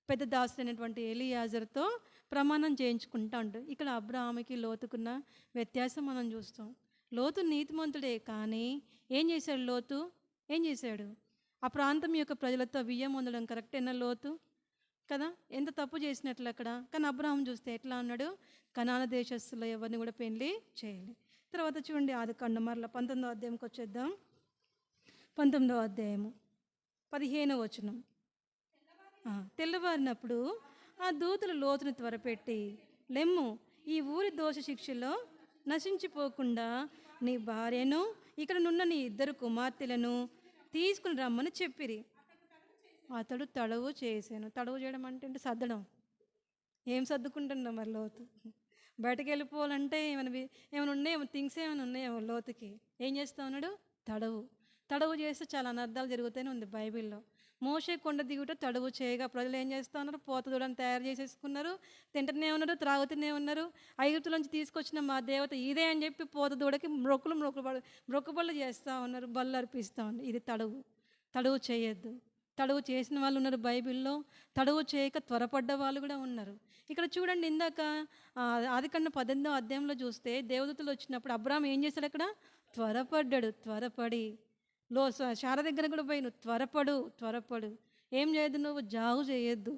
పెద్ద దాసుడైనటువంటి ఎలియాజర్తో ప్రమాణం చేయించుకుంటా ఉంటాడు. ఇక్కడ అబ్రాహాముకి లోతుకున్న వ్యత్యాసం మనం చూస్తాం. లోతు నీతిమంతుడే, కానీ ఏం చేశాడు లోతు? ఏం చేశాడు? ఆ ప్రాంతం యొక్క ప్రజలతో బియ్యం పొందడం కరెక్టేనా లోతు? కదా, ఎంత తప్పు చేసినట్లు అక్కడ. కానీ అబ్రాహాం చూస్తే ఎట్లా అన్నాడు, కనాన దేశస్తులు ఎవరిని కూడా పెళ్లి చేయాలి. తర్వాత చూడండి ఆదికాండం మరలా 19వ అధ్యాయంకి వచ్చేద్దాం. 19వ అధ్యాయము 15వ వచనం, తెల్లవారినప్పుడు ఆ దూతలు లోతును త్వరపెట్టి, లెమ్ము, ఈ ఊరి దోష శిక్షలో నశించిపోకుండా నీ భార్యను ఇక్కడ నున్న నీ 2 కుమార్తెలను తీసుకుని రమ్మని చెప్పిరి. అతడు తడవు చేశాను. తడవు చేయడం అంటే సర్దడం. ఏం సర్దుకుంటున్నాం మరి లోతు? బయటకు వెళ్ళిపోవాలంటే ఏమైనా ఉన్నాయేమో, థింగ్స్ ఏమైనా ఉన్నాయేమో లోతుకి. ఏం చేస్తా ఉన్నాడు? తడవు చేస్తే చాలా అనర్థాలు జరుగుతూనే ఉంది బైబిల్లో. మోషే కొండ దిగుట తడువు చేయగా ప్రజలు ఏం చేస్తూ ఉన్నారు? పోత దూడని తయారు చేసేసుకున్నారు, తింటూనే ఉన్నారు, త్రాగుతూనే ఉన్నారు. ఐగుప్తులోంచి తీసుకొచ్చిన మా దేవత ఇదే అని చెప్పి పోత దూడకి మొక్కుబళ్ళు చేస్తూ ఉన్నారు, బళ్ళు అర్పిస్తూ ఉన్నారు. ఇది తడువు చేయొద్దు. తడువు చేసిన వాళ్ళు ఉన్నారు బైబిల్లో, తడువు చేయక త్వరపడ్డ వాళ్ళు కూడా ఉన్నారు. ఇక్కడ చూడండి, ఇందాక ఆదికాండం 18వ అధ్యాయంలో చూస్తే దేవదూతలు వచ్చినప్పుడు అబ్రాహాం ఏం చేశాడు? అక్కడ త్వరపడ్డాడు. త్వరపడి శార దగ్గర కూడా పోయి నువ్వు త్వరపడు, ఏం చేయొద్దు, నువ్వు జాగు చేయొద్దు.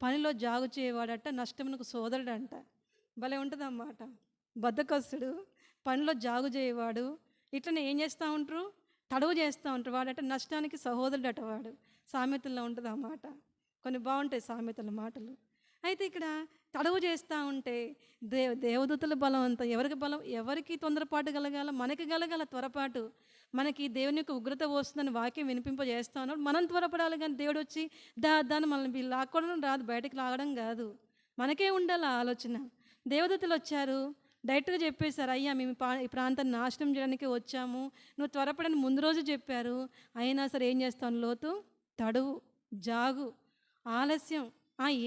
పనిలో జాగు చేయవాడట నష్టమునకు సోదరుడంట. భలే ఉంటుంది అన్నమాట. బద్ధకస్తుడు, పనిలో జాగు చేయవాడు, ఇట్లనే ఏం చేస్తూ ఉంటారు? తడువు చేస్తూ ఉంటారు. వాడట నష్టానికి సహోదరుడట వాడు. సామెతల్లో ఉంటుంది అన్నమాట. కొన్ని బాగుంటాయి సామెతల మాటలు. అయితే ఇక్కడ తడవు చేస్తూ ఉంటే దేవదూతల బలం అంతా ఎవరికి బలం, ఎవరికి తొందరపాటు కలగాల, మనకి కలగాల త్వరపాటు. మనకి దేవుని యొక్క ఉగ్రత వస్తుందని వాక్యం వినిపింపజేస్తా ఉన్నాడు, మనం త్వరపడాలి. కానీ దేవుడు వచ్చి దాన్ని మనల్ని లాక్కోవడం రాదు, బయటకు లాగడం కాదు, మనకే ఉండాలి ఆ ఆలోచన. దేవదూతలు వచ్చారు, డైరెక్ట్గా చెప్పేశారు, అయ్యా మేము ఈ ప్రాంతాన్ని నాశనం చేయడానికి వచ్చాము, నువ్వు త్వరపడని ముందు రోజు చెప్పారు. అయినా సరే ఏం చేస్తాను, లోతు తడువు, జాగు, ఆలస్యం,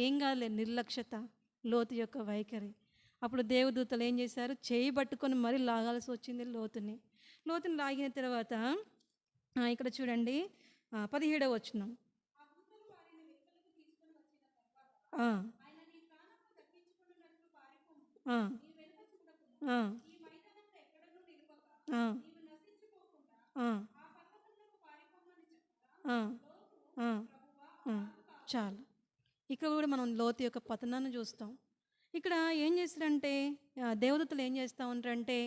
ఏం కాదులే, నిర్లక్ష్యత లోతు యొక్క వైఖరి. అప్పుడు దేవదూతలు ఏం చేశారు, చేయి పట్టుకొని మరీ లాగాల్సి వచ్చింది లోతుని. లాగిన తర్వాత ఇక్కడ చూడండి 17వ వచనం. చాలు. ఇక్కడ కూడా మనం లోతు యొక్క పతనాన్ని చూస్తాం. ఇక్కడ ఏం చేస్తారంటే దేవదూతలు ఏం చేస్తూ ఉంటారంటే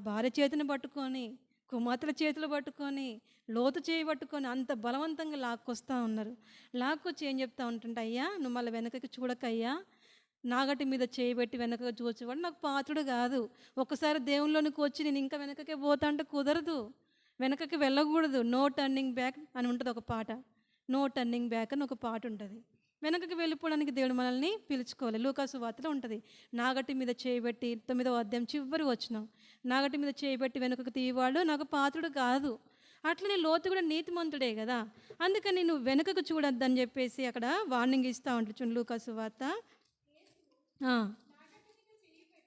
భార్య చేతిని పట్టుకొని, కుమార్తెల చేతులు పట్టుకొని, లోతు చేయి పట్టుకొని అంత బలవంతంగా లాక్కొస్తూ ఉన్నారు. లాక్కొచ్చి ఏం చెప్తా ఉంటుంటే, అయ్యా నువ్వు మళ్ళీ వెనకకి చూడకయ్యా, నాగటి మీద చేయబెట్టి వెనకగా చూసేవాడు నాకు పాత్రుడు కాదు. ఒకసారి దేవుళ్ళలోనికి వచ్చి నేను ఇంకా వెనకకే పోతా అంటే కుదరదు, వెనకకి వెళ్ళకూడదు. నో టర్నింగ్ బ్యాక్ అని ఉంటుంది ఒక పాట, నో టర్నింగ్ బ్యాక్ అని ఒక పాట ఉంటుంది. వెనకకి వెళ్ళిపోవడానికి దేవుడు మనల్ని పిలుచుకోవాలి. లూకాసు వార్తలో ఉంటుంది, నాగటి మీద చేయబెట్టి 9వ అధ్యాయం చివరి వచనం, నాగటి మీద చేయబెట్టి వెనుకకు తీయవాడు నాకు పాత్రుడు కాదు. అట్లనే లోతు కూడా నీతిమంతుడే కదా, అందుకని నువ్వు వెనుకకు చూడొద్దని చెప్పేసి అక్కడ వార్నింగ్ ఇస్తూ ఉంటుంది. చూడండి లూకాసు వార్త,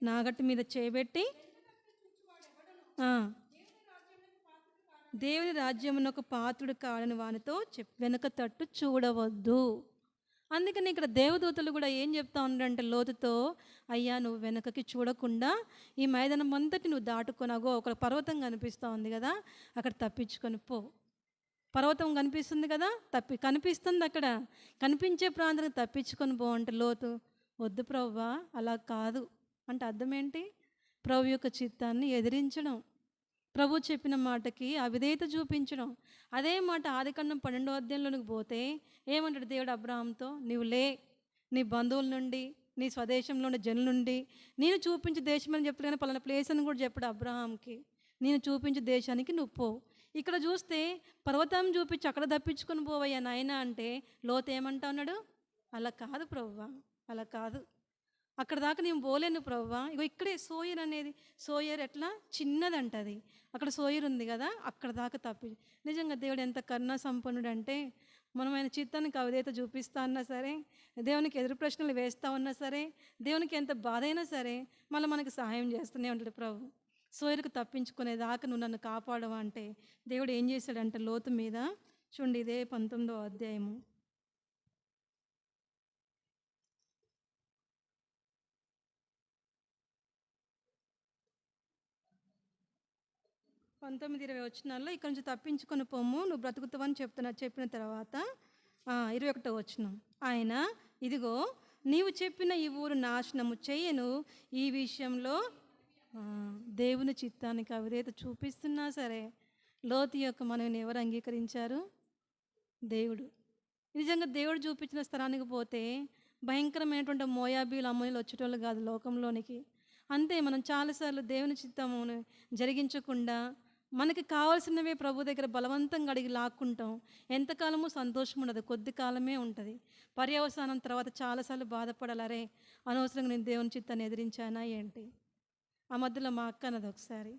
నాగటి మీద చేయబెట్టి దేవుని రాజ్యమునకు పాత్రుడు కాడని వానితో వెనుక తట్టు చూడవద్దు. అందుకని ఇక్కడ దేవదూతలు కూడా ఏం చెప్తా ఉన్నారంటే లోతుతో, అయ్యా నువ్వు వెనకకి చూడకుండా ఈ మైదానం అంతటి నువ్వు దాటుకొనగో, ఒక పర్వతం కనిపిస్తూ ఉంది కదా, అక్కడ తప్పించుకొని పో. పర్వతం కనిపిస్తుంది కదా, కనిపిస్తుంది అక్కడ, కనిపించే ప్రాంతానికి తప్పించుకొని పో అంటే లోతు, వద్దు ప్రభువా అలా కాదు అంటే అర్థం ఏంటి, ప్రభు యొక్క చిత్తాన్ని ఎదిరించడం, ప్రభు చెప్పిన మాటకి అవిధేయత చూపించడం. అదే మాట ఆదికాండం 12వ అధ్యాయంలోనికి పోతే ఏమంటాడు దేవుడు అబ్రహాంతో, నీవు లే, నీ బంధువుల నుండి, నీ స్వదేశంలో ఉన్న జనుల నుండి నేను చూపించే దేశం అని చెప్తాడు, కానీ పలానా ప్లేస్ అని కూడా చెప్పాడు అబ్రహాంకి, నేను చూపించే దేశానికి నువ్వు పో. ఇక్కడ చూస్తే పర్వతం చూపించి అక్కడ తప్పించుకొని పోవయ్యా నాయన అంటే లోతు ఏమంటా ఉన్నాడు, అలా కాదు ప్రభువా, అలా కాదు, అక్కడ దాకా నేను పోలేను ప్రభువా. ఇగో ఇక్కడే సోయర్ అనేది, సోయర్ ఎట్లా చిన్నదంట అది, అక్కడ సోయర్ ఉంది కదా, అక్కడ దాకా తప్పి. నిజంగా దేవుడు ఎంత కరుణా సంపన్నుడు అంటే, మనం ఆయన చిత్తానికి అవిధేయత చూపిస్తా ఉన్నా సరే, దేవునికి ఎదురు ప్రశ్నలు వేస్తూ ఉన్నా సరే, దేవునికి ఎంత బాధ అయినా సరే మళ్ళీ మనకు సహాయం చేస్తూనే ఉంటాడు ప్రభు. సోయరుకు తప్పించుకునేదాకా నువ్వు నన్ను కాపాడవా అంటే దేవుడు ఏం చేశాడంటే లోతు మీద చూడండి, ఇదే 19వ అధ్యాయము 19-20 వచనాల్లో ఇక్కడ నుంచి తప్పించుకొని పొమ్ము నువ్వు బ్రతుకుతావని చెప్పిన తర్వాత 21వ వచనం, ఆయన ఇదిగో నీవు చెప్పిన ఈ ఊరు నాశనము చెయ్యను, ఈ విషయంలో దేవుని చిత్తానికి అవిధేయత చూపిస్తున్నా సరే లోతు యొక్క మనల్ని ఎవరు అంగీకరించారు, దేవుడు. నిజంగా దేవుడు చూపించిన స్థలానికి పోతే భయంకరమైనటువంటి మోయాబీలు అమ్మోనిలు వచ్చేటోళ్ళు కాదు లోకంలోనికి. అంతే, మనం చాలాసార్లు దేవుని చిత్తమును జరిగించకుండా మనకి కావాల్సినవే ప్రభు దగ్గర బలవంతంగా అడిగి లాక్కుంటాం. ఎంతకాలము సంతోషం ఉండదు, కొద్ది కాలమే ఉంటుంది. పర్యవసానం తర్వాత చాలాసార్లు బాధపడాలరే అనవసరంగా నేను దేవుని చిత్తాన్ని ఎదిరించానా ఏంటి. ఆ మధ్యలో మా అక్క అన్నది ఒకసారి,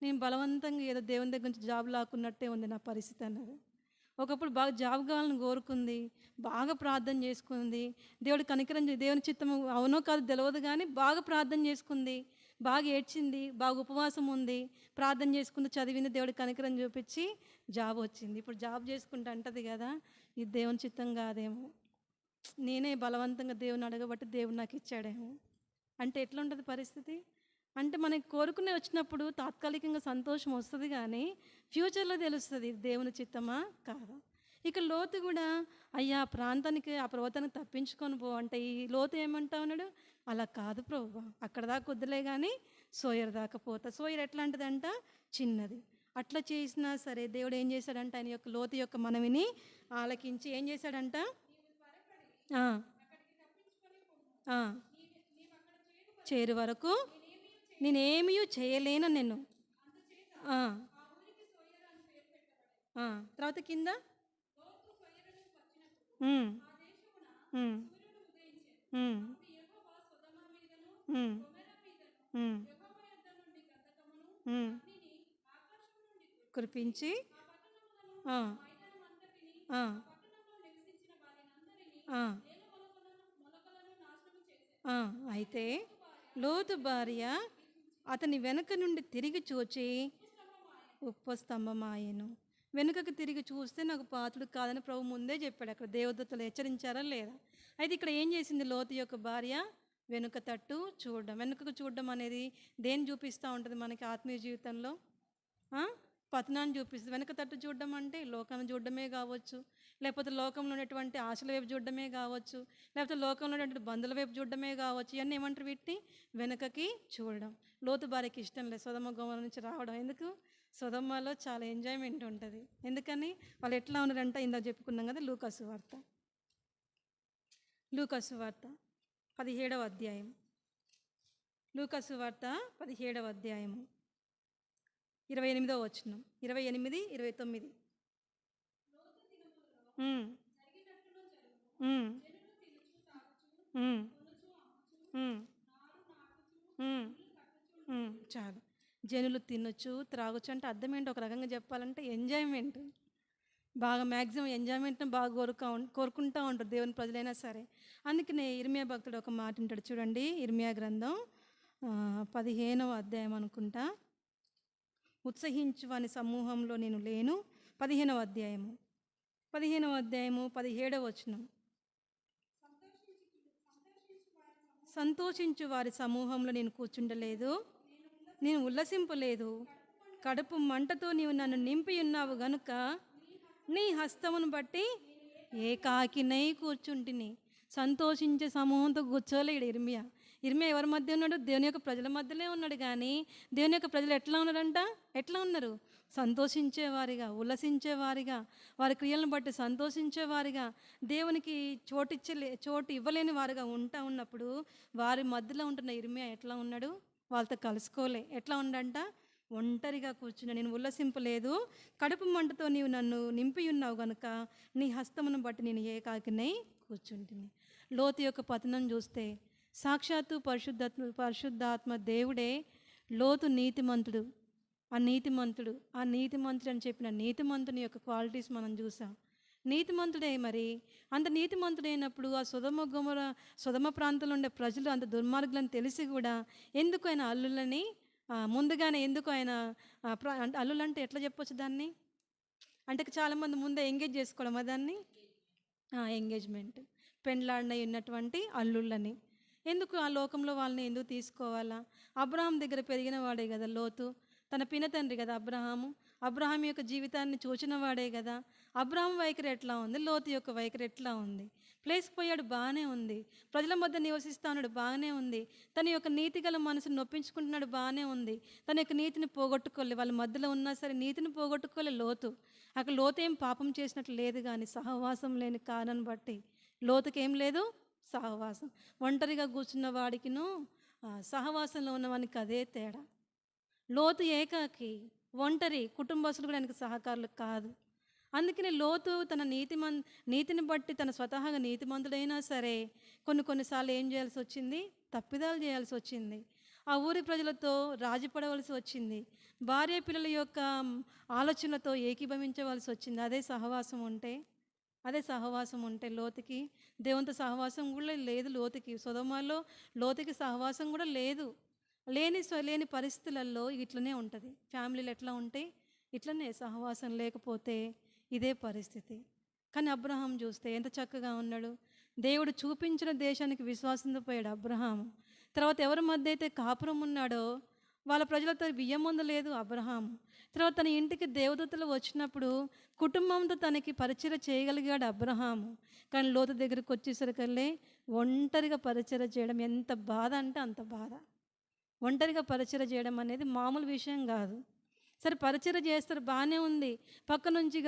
నేను బలవంతంగా ఏదో దేవుని దగ్గర నుంచి జాబ్ లాక్కున్నట్టే ఉంది నా పరిస్థితి అన్నది. ఒకప్పుడు బాగా జాబ్ కావాలని కోరుకుంది, బాగా ప్రార్థన చేసుకుంది, దేవుడి కనికరం దేవుని చిత్తం అవునో కాదు తెలియదు కానీ బాగా ప్రార్థన చేసుకుంది, బాగా ఏడ్చింది, బాగా ఉపవాసం ఉంది, ప్రార్థన చేసుకుంది, చదివింది, దేవుడి కనికరం చూపించి జాబ్ వచ్చింది. ఇప్పుడు జాబ్ చేసుకుంటే అంటది కదా, ఇది దేవుని చిత్తం కాదేమో, నేనే బలవంతంగా దేవుని అడగబట్టి దేవుడు నాకు ఇచ్చాడేమో అంటే ఎట్లా ఉంటుంది పరిస్థితి. అంటే మనకి కోరుకునే వచ్చినప్పుడు తాత్కాలికంగా సంతోషం వస్తుంది కానీ ఫ్యూచర్లో తెలుస్తుంది దేవుని చిత్తమా కాదా. ఇక లోతు కూడా అయ్యా ప్రాంతానికి ఆ పర్వతానికి తప్పించుకొని పో అంటే ఈ లోతు ఏమంటా ఉన్నాడు, అలా కాదు ప్రభు, అక్కడ దాకా వద్దులే కానీ సోయర్ దాకా పోతా. సోయర్ ఎట్లాంటిదంట, చిన్నది. అట్లా చేసినా సరే దేవుడు ఏం చేశాడంట, ఆయన యొక్క లోతు యొక్క మనవిని ఆలకించి ఏం చేశాడంట, ఆ, చేరు వరకు నేనేమీ చేయలేను నేను. ఆ, ఆ, తర్వాత కింద ఉమ్, ఉమ్, ఉమ్, ఉమ్, ఉమ్, ఉమ్, కురిపించి ఆ, ఆ, ఆ, ఆ, అయితే లోతు భార్య అతని వెనక నుండి తిరిగి చూచి ఉప్పు స్తంభమాయెను. వెనుకకు తిరిగి చూస్తే నాకు పాత్రుడు కాదని ప్రభు ముందే చెప్పాడు. అక్కడ దేవదూతలు హెచ్చరించారా లేదా? అయితే ఇక్కడ ఏం చేసింది లోతు యొక్క భార్య? వెనుక తట్టు చూడడం. వెనుకకు చూడడం అనేది దేన్ని చూపిస్తూ ఉంటుంది మనకి ఆత్మీయ జీవితంలో? ఆ? పతనాన్ని చూపిస్తుంది. వెనక తట్టు చూడడం అంటే లోకాన్ని చూడడమే కావచ్చు, లేకపోతే లోకంలో ఉన్నటువంటి ఆశల వైపు చూడడమే కావచ్చు, లేకపోతే లోకంలో ఉన్నటువంటి బంధువుల వైపు చూడడమే కావచ్చు. ఇవన్నీ ఏమంటారు? వీటిని వెనుకకి చూడడం. లోతు భార్యకి ఇష్టం లేదు సొదొమ గొమొర్రా నుంచి రావడం. ఎందుకు? సొదొమలో చాలా ఎంజాయ్మెంట్ ఉంటుంది. ఎందుకని? వాళ్ళు ఎట్లా ఉన్నారంటే ఇందాక చెప్పుకున్నాం కదా, లూకాసు వార్త 17వ అధ్యాయం. లూకాసు వార్త 17వ అధ్యాయము 28వ వచనం. 28, 29. ఉమ్, ఉమ్, ఉమ్, ఉమ్, ఉమ్, చాలు. జనులు తినొచ్చు త్రాగొచ్చు అంటే అర్థం ఏంటి? ఒక రకంగా చెప్పాలంటే ఎంజాయ్మెంట్. బాగా మ్యాక్సిమం ఎంజాయ్మెంట్ని బాగా కోరుకుంటూ ఉంటారు దేవుని ప్రజలైనా సరే. అందుకనే ఇర్మియా భక్తుడు ఒక మాట ఉంటాడు చూడండి. ఇర్మియా గ్రంథం 15వ అధ్యాయం అనుకుంటా. ఉత్సహించు వాని సమూహంలో నేను లేను. 15వ అధ్యాయము 17వ వచనం. సంతోషించు వారి సమూహంలో నేను కూర్చుండలేదు, నేను ఉల్లసింపలేదు. కడుపు మంటతో నీవు నన్ను నింపి ఉన్నావు గనుక నీ హస్తమును బట్టి ఏకాకినై కూర్చుంటిని. సంతోషించే సమూహంతో కూర్చోలేడు ఇర్మియా. ఇర్మియా ఎవరి మధ్య ఉన్నాడు? దేవుని యొక్క ప్రజల మధ్యలో ఉన్నాడు. కానీ దేవుని యొక్క ప్రజలు ఎట్లా ఉన్నారంట? ఎట్లా ఉన్నారు? సంతోషించేవారిగా, ఉల్లసించేవారిగా, వారి క్రియలను బట్టి సంతోషించేవారిగా, దేవునికి చోటు ఇవ్వలేని వారిగా ఉన్నప్పుడు వారి మధ్యలో ఉంటున్న ఇర్మియా ఎట్లా ఉన్నాడు? వాళ్ళతో కలుసుకోలే. ఎట్లా ఉండంట? ఒంటరిగా కూర్చున్నా. నేను ఉల్లసింపలేదు. కడుపు మంటతో నీవు నన్ను నింపి ఉన్నావు గనుక నీ హస్తమును బట్టి నేను ఏకాకినై కూర్చుంటుని. లోతు యొక్క పతనం చూస్తే సాక్షాత్తు పరిశుద్ధాత్మ దేవుడే లోతు నీతిమంతుడు అని చెప్పిన నీతిమంతుని యొక్క క్వాలిటీస్ మనం చూసాం. నీతిమంతుడే. మరి అంత నీతిమంతుడైనప్పుడు ఆ సొదొమ ప్రాంతంలో ఉండే ప్రజలు అంత దుర్మార్గులని తెలిసి కూడా ఎందుకు ఆయన అల్లులని ముందుగానే ఎందుకు ఆయన అల్లులు అంటే ఎట్లా చెప్పొచ్చు దాన్ని? అంటే చాలామంది ముందే ఎంగేజ్ చేసుకోవడం దాన్ని ఎంగేజ్మెంట్ పెండ్లాడినై ఉన్నటువంటి అల్లుళ్ళని ఎందుకు ఆ లోకంలో వాళ్ళని ఎందుకు తీసుకోవాలా? అబ్రహాం దగ్గర పెరిగిన వాడే కదా లోతు. తన పినతండ్రి కదా అబ్రహాం యొక్క జీవితాన్ని చూచిన వాడే కదా. అబ్రహాం వైఖరి ఎట్లా ఉంది? లోతు యొక్క వైఖరి ఎట్లా ఉంది? ప్లేస్కి పోయాడు, బాగానే ఉంది. ప్రజల మధ్య నివసిస్తా ఉన్నాడు, బాగానే ఉంది. తన యొక్క నీతి గల మనసును నొప్పించుకుంటున్నాడు, బాగానే ఉంది. తన యొక్క నీతిని పోగొట్టుకోలే. వాళ్ళ మధ్యలో ఉన్నా సరే నీతిని పోగొట్టుకోలే లోతు. అక్కడ లోతు ఏం పాపం చేసినట్లు లేదు. కానీ సహవాసం లేని కారణాన్ని బట్టి లోతుకి ఏం లేదు? సహవాసం. ఒంటరిగా కూర్చున్న వాడికిను సహవాసంలో ఉన్నవానికి అదే తేడా. లోతు ఏకాకి, ఒంటరి, కుటుంబస్తులు కూడా ఆయనకు సహకారులు కాదు. అందుకని లోతు తన నీతిని బట్టి తన స్వతహాగా నీతిమంతుడైనా సరే కొన్నిసార్లు ఏం చేయాల్సి వచ్చింది? తప్పిదాలు చేయాల్సి వచ్చింది. ఆ ఊరి ప్రజలతో రాజీపడవలసి వచ్చింది. భార్య పిల్లల యొక్క ఆలోచనలతో ఏకీభవించవలసి వచ్చింది. అదే సహవాసం ఉంటే లోతుకి దేవునితో సహవాసం కూడా లేదు. లోతుకి సొదొమలో లోతుకి సహవాసం కూడా లేదు. లేని పరిస్థితులలో ఇట్లనే ఉంటుంది. ఫ్యామిలీలు ఎట్లా ఉంటాయి? ఇట్లనే సహవాసం లేకపోతే ఇదే పరిస్థితి. కానీ అబ్రహాం చూస్తే ఎంత చక్కగా ఉన్నాడు. దేవుడు చూపించిన దేశానికి విశ్వాసంతో పోయాడు అబ్రహాం. తర్వాత ఎవరి మధ్య అయితే కాపురం ఉన్నాడో వాళ్ళ ప్రజలతో బియ్యం లేదు అబ్రహాం. తర్వాత తన ఇంటికి దేవదూతలు వచ్చినప్పుడు కుటుంబంతో తనకి పరిచయం చేయగలిగాడు అబ్రహాం. కానీ లోతు దగ్గరికి వచ్చేసరికల్లే ఒంటరిగా పరిచయం చేయడం ఎంత బాధ అంటే అంత బాధ. ఒంటరిగా పరిచయం చేయడం అనేది మామూలు విషయం కాదు. సరే పరిచర్య చేస్తారు, బాగానే ఉంది. పక్క నుంచి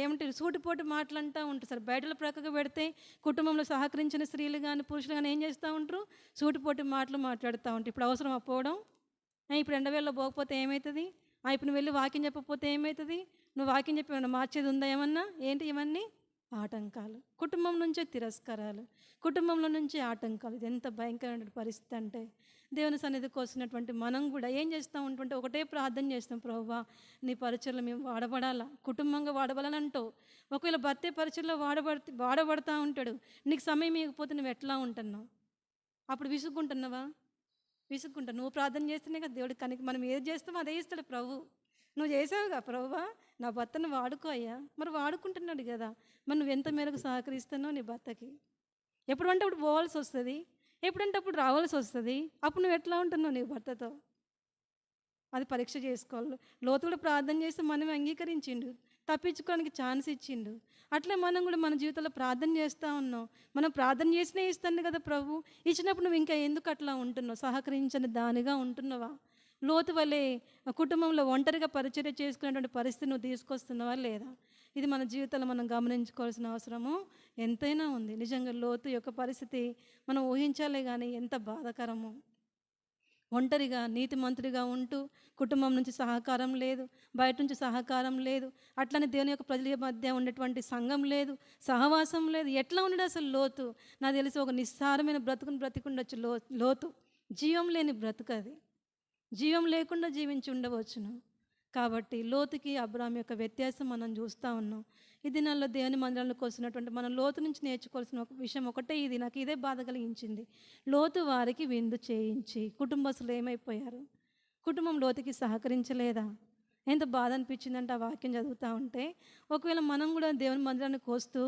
ఏమిటి సూటిపోటు మాటలు అంటూ ఉంటారు. సరే బయటలో ప్రక్కకు పెడితే కుటుంబంలో సహకరించిన స్త్రీలు కానీ పురుషులు కానీ ఏం చేస్తూ ఉంటారు? సూటిపోటు మాటలు మాట్లాడుతూ ఉంటారు. ఇప్పుడు అవసరం పోవడం? ఇప్పుడు ఎండవేళలో పోకపోతే ఏమవుతుంది? ఇప్పుడు నువ్వు వెళ్ళి వాక్యం చెప్పకపోతే ఏమవుతుంది? నువ్వు వాక్యం చెప్పి ఏమన్నా మార్చేది ఉందా ఏమన్నా? ఏంటి ఇవన్నీ? ఆటంకాలు. కుటుంబం నుంచే తిరస్కారాలు, కుటుంబంలో నుంచే ఆటంకాలు. ఇది ఎంత భయంకరమైన పరిస్థితి అంటే, దేవుని సన్నిధికి వస్తున్నటువంటి మనం కూడా ఏం చేస్తూ ఉంటుంటే ఒకటే ప్రార్థన చేస్తాం, ప్రభువా నీ పరిచయలో మేము వాడబడాలా, కుటుంబంగా వాడబడాలని అంటావు. ఒకవేళ భర్తే పరిచయలో వాడబడతా ఉంటాడు, నీకు సమయం ఇవ్వకపోతే నువ్వు ఎట్లా ఉంటున్నావు? అప్పుడు విసుక్కుంటున్నావా? విసుక్కుంటావు. నువ్వు ప్రార్థన చేస్తేనే కదా దేవుడు కనుక మనం ఏది చేస్తామో అదే ఇస్తాడు ప్రభు. నువ్వు చేసావుగా, ప్రభువా నా భర్తను వాడుకో అయ్యా. మరి వాడుకుంటున్నాడు కదా, మరి నువ్వు ఎంత మేరకు సహకరిస్తున్నావు నీ భర్తకి? ఎప్పుడంటే అప్పుడు పోవాల్సి వస్తుంది, ఎప్పుడంటే అప్పుడు రావాల్సి వస్తుంది. అప్పుడు నువ్వు ఎట్లా ఉంటున్నావు నీ భర్తతో? అది పరీక్ష చేసుకోవాలి. లోతు కూడా ప్రార్థన చేస్తే మనమే అంగీకరించిండు, తప్పించుకోవడానికి ఛాన్స్ ఇచ్చిండు. అట్లే మనం కూడా మన జీవితంలో ప్రార్థన చేస్తూ ఉన్నాం. మనం ప్రార్థన చేసినే ఇస్తాను కదా ప్రభు. ఇచ్చినప్పుడు నువ్వు ఇంకా ఎందుకు అట్లా ఉంటున్నావు? సహకరించని దానిగా ఉంటున్నావా? లోతు వలె కుటుంబంలో ఒంటరిగా పరిచర్య చేసుకునేటువంటి పరిస్థితి నువ్వు తీసుకొస్తున్నావా లేదా? ఇది మన జీవితంలో మనం గమనించుకోవాల్సిన అవసరము ఎంతైనా ఉంది. నిజంగా లోతు యొక్క పరిస్థితి మనం ఊహించాలే కానీ ఎంత బాధాకరము. ఒంటరిగా నీతిమంతుడిగా ఉంటూ కుటుంబం నుంచి సహకారం లేదు, బయట నుంచి సహకారం లేదు, అట్లనే దేవుని యొక్క ప్రజల మధ్య ఉన్నటువంటి సంఘం లేదు, సహవాసం లేదు. ఎట్లా ఉన్నాడు అసలు లోతు? నాకు తెలిసి ఒక నిస్సారమైన బ్రతుకుని బ్రతికుండొచ్చు లోతు. జీవం లేని బ్రతుకు అది. జీవం లేకుండా జీవించి ఉండవచ్చును. కాబట్టి లోతుకి అబ్రాహాం యొక్క వ్యత్యాసం మనం చూస్తూ ఉన్నాం. ఈ దినాల్లో దేవుని మందిరాలకు వస్తున్నటువంటి మనం లోతు నుంచి నేర్చుకోవాల్సిన ఒక విషయం ఒకటే, ఇది నాకు ఇదే బాధ కలిగించింది. లోతు వారికి విందు చేయించి కుటుంబస్తులు ఏమైపోయారు? కుటుంబం లోతుకి సహకరించలేదా? ఎంత బాధ అనిపించిందంటే ఆ వాక్యం చదువుతూ ఉంటే. ఒకవేళ మనం కూడా దేవుని మందిరానికి వస్తూ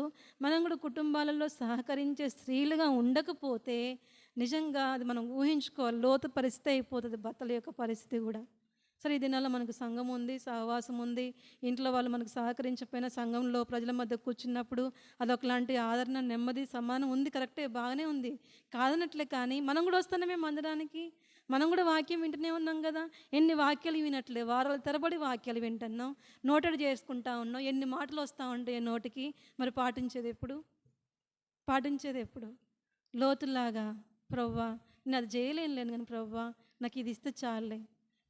మనం కూడా కుటుంబాలలో సహకరించే స్త్రీలుగా ఉండకపోతే నిజంగా అది మనం ఊహించుకోవాలి. లోతు పరిస్థితి అయిపోతుంది భర్తల యొక్క పరిస్థితి కూడా. సరే ఈ దినాల్లో మనకు సంఘం ఉంది, సహవాసం ఉంది, ఇంట్లో వాళ్ళు మనకు సహకరించకపోయినా సంఘంలో ప్రజల మధ్య కూర్చున్నప్పుడు అదొకలాంటి ఆదరణ, నెమ్మది, సమానం ఉంది. కరెక్టే, బాగానే ఉంది, కాదనట్లే. కానీ మనం కూడా వస్తున్నామే మందిరానికి, మనం కూడా వాక్యం వింటూనే ఉన్నాం కదా. ఎన్ని వాక్యాలు వినట్లే, వారాల తరబడి వాక్యాలు వింటున్నాం, నోటెడ్ చేసుకుంటా ఉన్నాం. ఎన్ని మాటలు వస్తూ ఉంటాయి నోటికి. మరి పాటించేది ఎప్పుడు? పాటించేది ఎప్పుడు? లోతులాగా ప్రభువా నేను అది చేయలేను కానీ ప్రభువా నాకు ఇది ఇస్తే చాలే.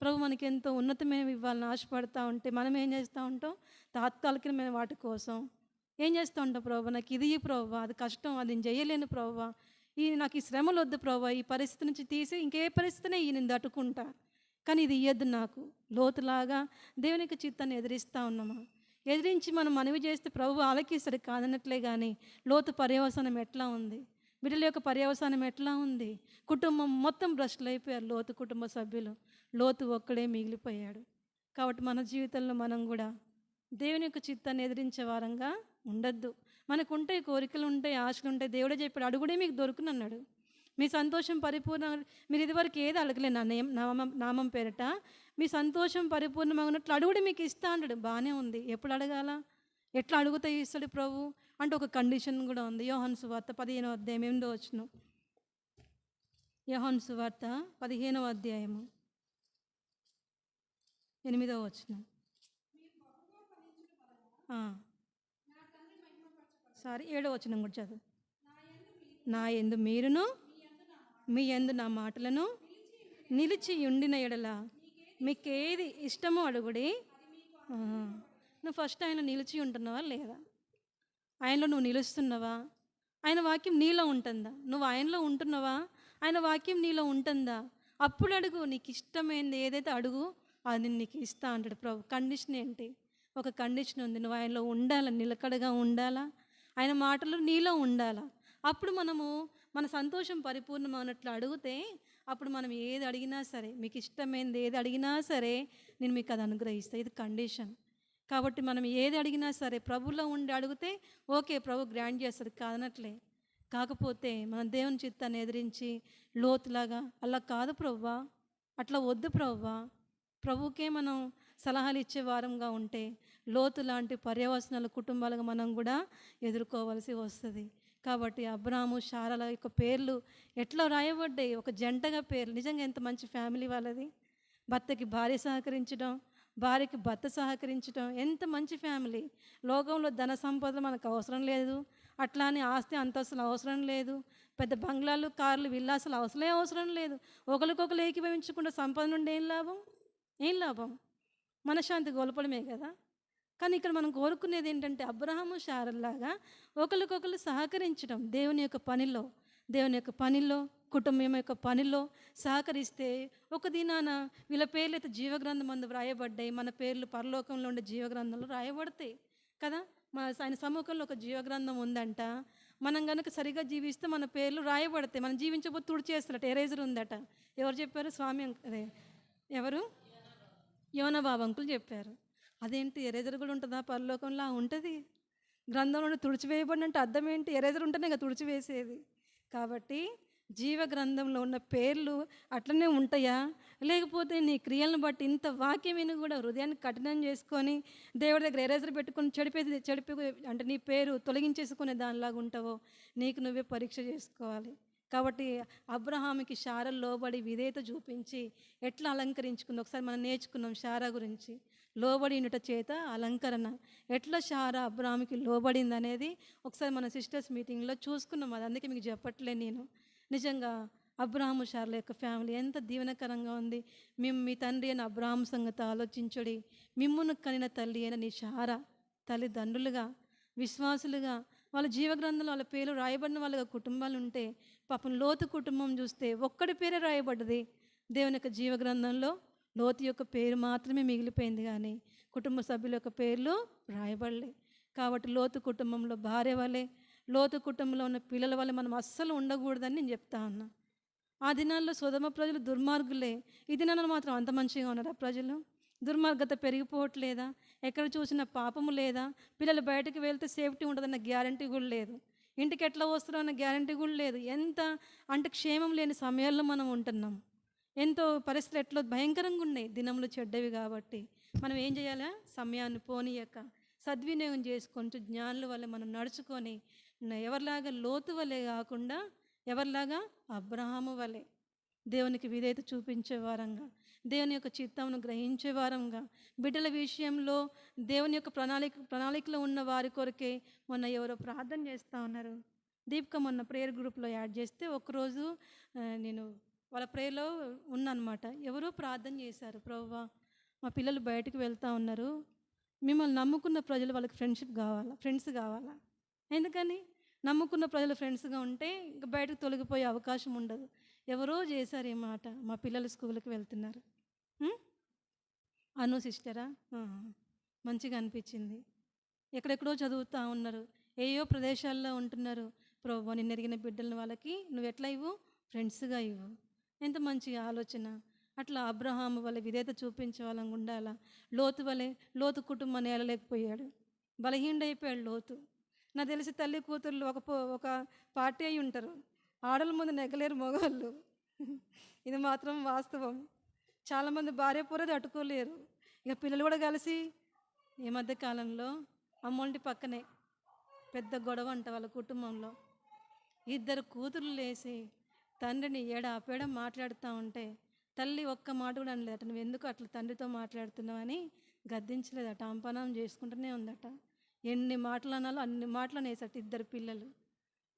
ప్రభు మనకి ఎంతో ఉన్నతమైనవి ఇవ్వాలని ఆశపడతా ఉంటే మనం ఏం చేస్తూ ఉంటాం? తాత్కాలికమైన వాటి కోసం ఏం చేస్తూ ఉంటాం? ప్రభువా నాకు ఇది ప్రభువా, అది కష్టం, అది నేను చేయలేను ప్రభువా, నాకు ఈ శ్రమలు వద్దు ప్రభువా, ఈ పరిస్థితి నుంచి తీసి ఇంకే పరిస్థితినే నేను దట్టుకుంటా, కానీ ఇది ఇయ్యద్దు నాకు. లోతులాగా దేవునికి చిత్తాన్ని ఎదిరిస్తూ ఉన్నామా? ఎదిరించి మనం మనవి చేస్తే ప్రభు ఆలకిస్తాడు, కాదనట్లే. కానీ లోతు పర్యవసానం ఎట్లా ఉంది? బిడ్డల యొక్క పర్యవసానం ఎట్లా ఉంది? కుటుంబం మొత్తం భ్రష్టులు అయిపోయారు, లోతు కుటుంబ సభ్యులు. లోతు ఒక్కడే మిగిలిపోయాడు. కాబట్టి మన జీవితంలో మనం కూడా దేవుని యొక్క చిత్తాన్ని ఎదిరించే వారంగా ఉండద్దు. మనకు ఉంటాయి కోరికలు, ఉంటాయి ఆశలు ఉంటాయి. దేవుడే చెప్పాడు, అడుగుడే మీకు దొరుకునన్నాడు. మీ సంతోషం పరిపూర్ణ, మీరు ఇదివరకు ఏది అడగలే నా నామం పేరట, మీ సంతోషం పరిపూర్ణమగినట్లు అడుగుడే మీకు ఇస్తా అన్నాడు. బాగానే ఉంది. ఎప్పుడు అడగాల? ఎట్లా అడుగుతా ఇస్తాడు ప్రభు అంటే ఒక కండిషన్ కూడా ఉంది. యోహాను సువార్త 15వ అధ్యాయం 8వ వచనం. యోహాను సువార్త 15వ అధ్యాయము 8వ వచనం. సారీ 7వ వచనం కూడా చదువు. నా యందు మీరును మీ యందు నా మాటలను నిలిచి ఉండిన ఎడల మీకేది ఇష్టమో అడుగుడి. నువ్వు ఫస్ట్ ఆయన నిలిచి ఉంటున్నావా లేదా? ఆయనలో నువ్వు నిలుస్తున్నావా? ఆయన వాక్యం నీలో ఉంటుందా? నువ్వు ఆయనలో ఉంటున్నావా? ఆయన వాక్యం నీలో ఉంటుందా? అప్పుడు అడుగు. నీకు ఇష్టమైనది ఏదైతే అడుగు, అది నీకు ఇస్తా అంటాడు ప్రభు. కండిషన్ ఏంటి? ఒక కండిషన్ ఉంది. నువ్వు ఆయనలో ఉండాలా, నిలకడగా ఉండాలా, ఆయన మాటలు నీలో ఉండాలా. అప్పుడు మనము మన సంతోషం పరిపూర్ణమైనట్లు అడిగితే అప్పుడు మనం ఏది అడిగినా సరే, మీకు ఇష్టమైనది ఏది అడిగినా సరే నేను మీకు అది అనుగ్రహిస్తాను. ఇది కండిషన్. కాబట్టి మనం ఏది అడిగినా సరే ప్రభులో ఉండి అడిగితే ఓకే, ప్రభు గ్రాంట్ చేస్తాడు, కాదనట్లే. కాకపోతే మనం దేవుని చిత్తాన్ని ఎదిరించి లోతులాగా అలా కాదు ప్రభువా, అట్లా వద్దు ప్రభువా, ప్రభుకే మనం సలహాలు ఇచ్చే వారంగా ఉంటే లోతు లాంటి పర్యవసనాలు కుటుంబాలుగా మనం కూడా ఎదుర్కోవాల్సి వస్తుంది. కాబట్టి అబ్రాము శారాల యొక్క పేర్లు ఎట్లా రాయబడ్డాయి? ఒక జంటగా పేర్లు. నిజంగా ఎంత మంచి ఫ్యామిలీ వాళ్ళది. భర్తకి భార్య సహకరించడం, భార్యకి భర్త సహకరించడం, ఎంత మంచి ఫ్యామిలీ. లోకంలో ధన సంపదలు మనకు అవసరం లేదు, అట్లా అని ఆస్తి అంతస్తులు అవసరం లేదు, పెద్ద బంగ్లాలు కార్లు విల్లాసాలు అవసరం లేదు. ఒకరికొకరు ఏకీభవించకుండా సంపద నుండి ఏం లాభం? ఏం లాభం? మనశ్శాంతి కోల్పోవడమే కదా. కానీ ఇక్కడ మనం కోరుకునేది ఏంటంటే అబ్రహాము శారల్లాగా ఒకరికొకరు సహకరించడం, దేవుని యొక్క పనిలో కుటుంబం యొక్క పనిలో సహకరిస్తే ఒక దినాన వీళ్ళ పేర్లు అయితే జీవగ్రంథం అందు వ్రాయబడ్డాయి, మన పేర్లు పరలోకంలో ఉండే జీవగ్రంథంలో రాయబడతాయి కదా. ఆయన సముఖంలో ఒక జీవగ్రంథం ఉందంట. మనం కనుక సరిగా జీవిస్తే మన పేర్లు రాయబడతాయి. మనం జీవించకపోతే తుడిచేస్తారట, ఎరేజర్ ఉందట. ఎవరు చెప్పారు? స్వామి అదే ఎవరు? యోనా బాబు అంకులు చెప్పారు. అదేంటి ఎరేజర్ కూడా ఉంటుందా పరలోకంలో? ఉంటుంది. గ్రంథంలో తుడిచివేయబడినంటే అర్థం ఏంటి? ఎరేజర్ ఉంటేనే కదా తుడిచివేసేది. కాబట్టి జీవ గ్రంథంలో ఉన్న పేర్లు అట్లనే ఉంటాయా? లేకపోతే నీ క్రియలను బట్టి ఇంత వాక్యం విని కూడా హృదయాన్ని కఠినం చేసుకొని దేవుడి దగ్గర ఎరేజర్ పెట్టుకొని చెడిపి అంటే నీ పేరు తొలగించేసుకునే దానిలాగా ఉంటావో నీకు నువ్వే పరీక్ష చేసుకోవాలి. కాబట్టి అబ్రహాముకి శారా లోబడి విధేయత చూపించి ఎట్లా అలంకరించుకుంది ఒకసారి మనం నేర్చుకున్నాం. శారా గురించి లోబడినుట చేత అలంకరణ, ఎట్లా శారా అబ్రహాముకి లోబడింది అనేది ఒకసారి మన సిస్టర్స్ మీటింగ్లో చూసుకున్నాం. అది అందుకే మీకు చెప్పట్లే నేను. నిజంగా అబ్రహాము శారాల యొక్క ఫ్యామిలీ ఎంత దీవెనకరంగా ఉంది. మేము మీ తండ్రి అయిన అబ్రహాము సంగతి ఆలోచించుడి, మిమ్మును కనిన తల్లి అయిన నీ శారా తల్లిదండ్రులుగా విశ్వాసులుగా వాళ్ళ జీవగ్రంథంలో వాళ్ళ పేరు రాయబడిన వాళ్ళగా కుటుంబాలు ఉంటే, పాపం లోతు కుటుంబం చూస్తే ఒక్కడి పేరే రాయబడ్డది దేవుని యొక్క జీవగ్రంథంలో. లోతు యొక్క పేరు మాత్రమే మిగిలిపోయింది, కానీ కుటుంబ సభ్యుల యొక్క పేర్లు రాయబడలే. కాబట్టి లోతు కుటుంబంలో భార్య వలె, లోతు కుటుంబంలో ఉన్న పిల్లల వల్ల మనం అస్సలు ఉండకూడదని నేను చెప్తా ఉన్నా. ఆ దినాల్లో సొదొమ ప్రజలు దుర్మార్గులే. ఈ దినాల్లో మాత్రం అంత మంచిగా ఉన్నారా ప్రజలు? దుర్మార్గత పెరిగిపోవట్లేదా? ఎక్కడ చూసినా పాపము లేదా? పిల్లలు బయటకు వెళ్తే సేఫ్టీ ఉంటుందన్న గ్యారంటీ కూడా లేదు. ఇంటికి ఎట్లా వస్తారో అన్న గ్యారంటీ కూడా లేదు. ఎంత అంటే క్షేమం లేని సమయాల్లో మనం ఉంటున్నాం. ఎంతో పరిస్థితులు ఎట్లా భయంకరంగా ఉన్నాయి, దినములు చెడ్డవి. కాబట్టి మనం ఏం చేయాలా? సమయాన్ని పోనీయక సద్వినియోగం చేసుకుంటూ జ్ఞానుల వల్ల మనం నడుచుకొని ఎవరిలాగా లోతు వలె కాకుండా ఎవరిలాగా అబ్రహాము వలె దేవునికి విధేయత చూపించే వారంగా, దేవుని యొక్క చిత్తమును గ్రహించే వారంగా, బిడ్డల విషయంలో దేవుని యొక్క ప్రణాళికలో ఉన్న వారి కొరకే మొన్న ఎవరో ప్రార్థన చేస్తూ ఉన్నారు. దీపిక మొన్న ప్రేయర్ గ్రూప్లో యాడ్ చేస్తే ఒకరోజు నేను వాళ్ళ ప్రేయర్లో ఉన్నానమాట. ఎవరో ప్రార్థన చేశారు, ప్రభువా మా పిల్లలు బయటకు వెళ్తూ ఉన్నారు, మిమ్మల్ని నమ్ముకున్న ప్రజలు వాళ్ళకి ఫ్రెండ్స్ కావాలా. ఎందుకని? నమ్ముకున్న ప్రజలు ఫ్రెండ్స్గా ఉంటే ఇంకా బయటకు తొలగిపోయే అవకాశం ఉండదు. ఎవరో చేశారు ఈ మాట. మా పిల్లలు స్కూల్కి వెళ్తున్నారు. అను సిస్టరా, మంచిగా అనిపించింది. ఎక్కడెక్కడో చదువుతూ ఉన్నారు, ఏయో ప్రదేశాల్లో ఉంటున్నారు. ప్రభువా నిన్ను ఎరిగిన బిడ్డలను వాళ్ళకి నువ్వు ఎట్లా ఇవ్వు? ఫ్రెండ్స్గా ఇవ్వు. ఎంత మంచి ఆలోచన. అట్లా అబ్రహాము వల్ల విధేయత చూపించే వాళ్ళం ఉండాలా. లోతు కుటుంబాన్ని ఏలలేకపోయాడు, బలహీనుడైపోయాడు లోతు. నాకు తెలిసి తల్లి కూతుర్లు ఒక పార్టీ అయి ఉంటారు, ఆడల ముందు నెగ్గలేరు మగవాళ్ళు. ఇది మాత్రం వాస్తవం. చాలామంది భార్య పూరది అట్టుకోలేరు. ఇక పిల్లలు కూడా కలిసి ఈ మధ్య కాలంలో అమ్మోంటి పక్కనే పెద్ద గొడవ అంట వాళ్ళ కుటుంబంలో. ఇద్దరు కూతుర్లు లేచి తండ్రిని ఏడాపేడ మాట్లాడుతూ ఉంటే తల్లి ఒక్క మాట కూడా అనలేదట. నువ్వు ఎందుకు అట్లా తండ్రితో మాట్లాడుతున్నావు అని గద్దించలేదట. అంపనం చేసుకుంటూనే ఉందట. ఎన్ని మాటలు అనాలో అన్ని మాటలు అనేసట ఇద్దరు పిల్లలు.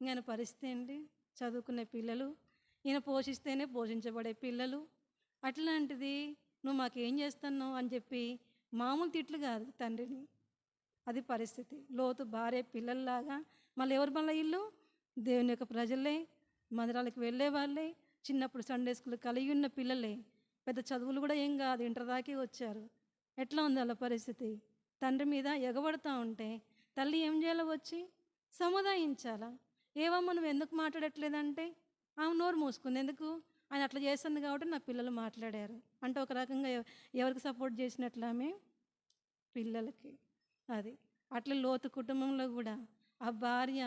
ఇంక పరిస్థితి ఏంటి? చదువుకునే పిల్లలు, ఈయన పోషిస్తేనే పోషించబడే పిల్లలు. అట్లాంటిది నువ్వు మాకేం చేస్తున్నావు అని చెప్పి మామూలు తిట్లు కాదు తండ్రిని. అది పరిస్థితి. లోతు భార్య పిల్లల్లాగా మళ్ళీ ఎవరు మళ్ళీ ఇల్లు? దేవుని యొక్క ప్రజలే, మందిరాలకు వెళ్ళే వాళ్ళే, చిన్నప్పుడు సండే స్కూల్ కలిగి ఉన్న పిల్లలే, పెద్ద చదువులు కూడా ఏం కాదు, ఇంటర్ దాకే వచ్చారు. ఎట్లా ఉంది వాళ్ళ పరిస్థితి? తండ్రి మీద ఎగబడుతూ ఉంటే తల్లి ఏం చేయాలో వచ్చి సముదాయించాలా. ఏవమ్మా నువ్వు ఎందుకు మాట్లాడట్లేదంటే ఆమె నోరు మూసుకుంది. ఎందుకు? ఆయన అట్లా చేస్తుంది కాబట్టి నా పిల్లలు మాట్లాడారు అంటే ఒక రకంగా ఎవరికి సపోర్ట్ చేసినట్లు ఆమె? పిల్లలకి. అది అట్లా లోతు కుటుంబంలో కూడా ఆ భార్య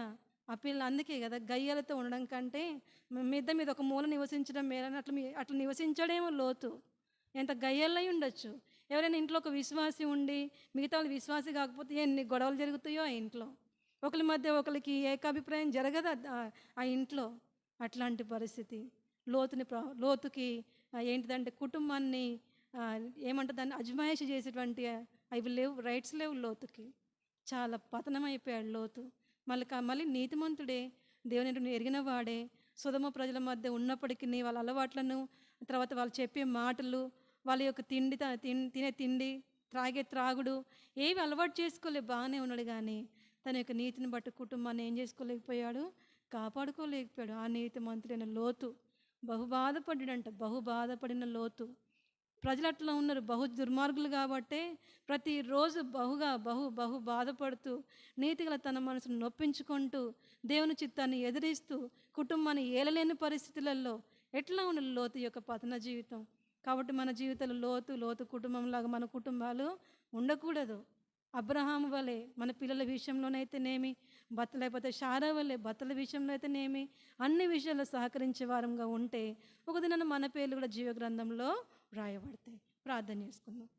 ఆ పిల్లలు, అందుకే కదా గయ్యాలతో ఉండడం కంటే మిద్ద మీద ఒక మూల నివసించడం మేలని అట్లా నివసించడేమో లోతు. ఎంత గయ్యాలై ఉండొచ్చు. ఎవరైనా ఇంట్లో ఒక విశ్వాసి ఉండి మిగతా వాళ్ళు విశ్వాసి కాకపోతే ఎన్ని గొడవలు జరుగుతాయో ఆ ఇంట్లో. ఒకరి మధ్య ఒకరికి ఏకాభిప్రాయం జరగదు ఆ ఇంట్లో. అట్లాంటి పరిస్థితి లోతుకి ఏంటిదంటే కుటుంబాన్ని ఏమంటారు దాన్ని, అజమాయిషి చేసేటువంటి అవి లేవు, రైట్స్ లేవు లోతుకి. చాలా పతనమైపోయాడు లోతు. మళ్ళీ నీతిమంతుడే, దేవుని ఎరిగిన వాడే, సొదొమ ప్రజల మధ్య ఉన్నప్పటికీ వాళ్ళ అలవాట్లను, తర్వాత వాళ్ళు చెప్పే మాటలు, వాళ్ళ యొక్క తినే తిండి, త్రాగే త్రాగుడు ఏవి అలవాటు చేసుకోలే, బాగానే ఉన్నాడు. కానీ తన యొక్క నీతిని బట్టి కుటుంబాన్ని ఏం చేసుకోలేకపోయాడు, కాపాడుకోలేకపోయాడు. ఆ నీతిమంతుడైన లోతు బహు బాధపడిన లోతు. ప్రజలు అట్లా ఉన్నారు, బహు దుర్మార్గులు కాబట్టే ప్రతిరోజు బహు బాధపడుతూ, నీతిగల తన మనసును నొప్పించుకుంటూ, దేవుని చిత్తాన్ని ఎదిరిస్తూ, కుటుంబాన్ని ఏలలేని పరిస్థితులలో ఎట్లా ఉన్న లోతు యొక్క పతన జీవితం. కాబట్టి మన జీవితంలో లోతు కుటుంబంలాగా మన కుటుంబాలు ఉండకూడదు. అబ్రహాము వలె మన పిల్లల విషయంలోనైతేనేమి, లేకపోతే శారా వలె భర్తల విషయంలో అయితేనేమి, అన్ని విషయాల్లో సహకరించే వారంగా ఉంటే ఒక దినాన మన పేర్లు కూడా జీవగ్రంథంలో వ్రాయబడతాయి. ప్రార్థన చేసుకుందాం.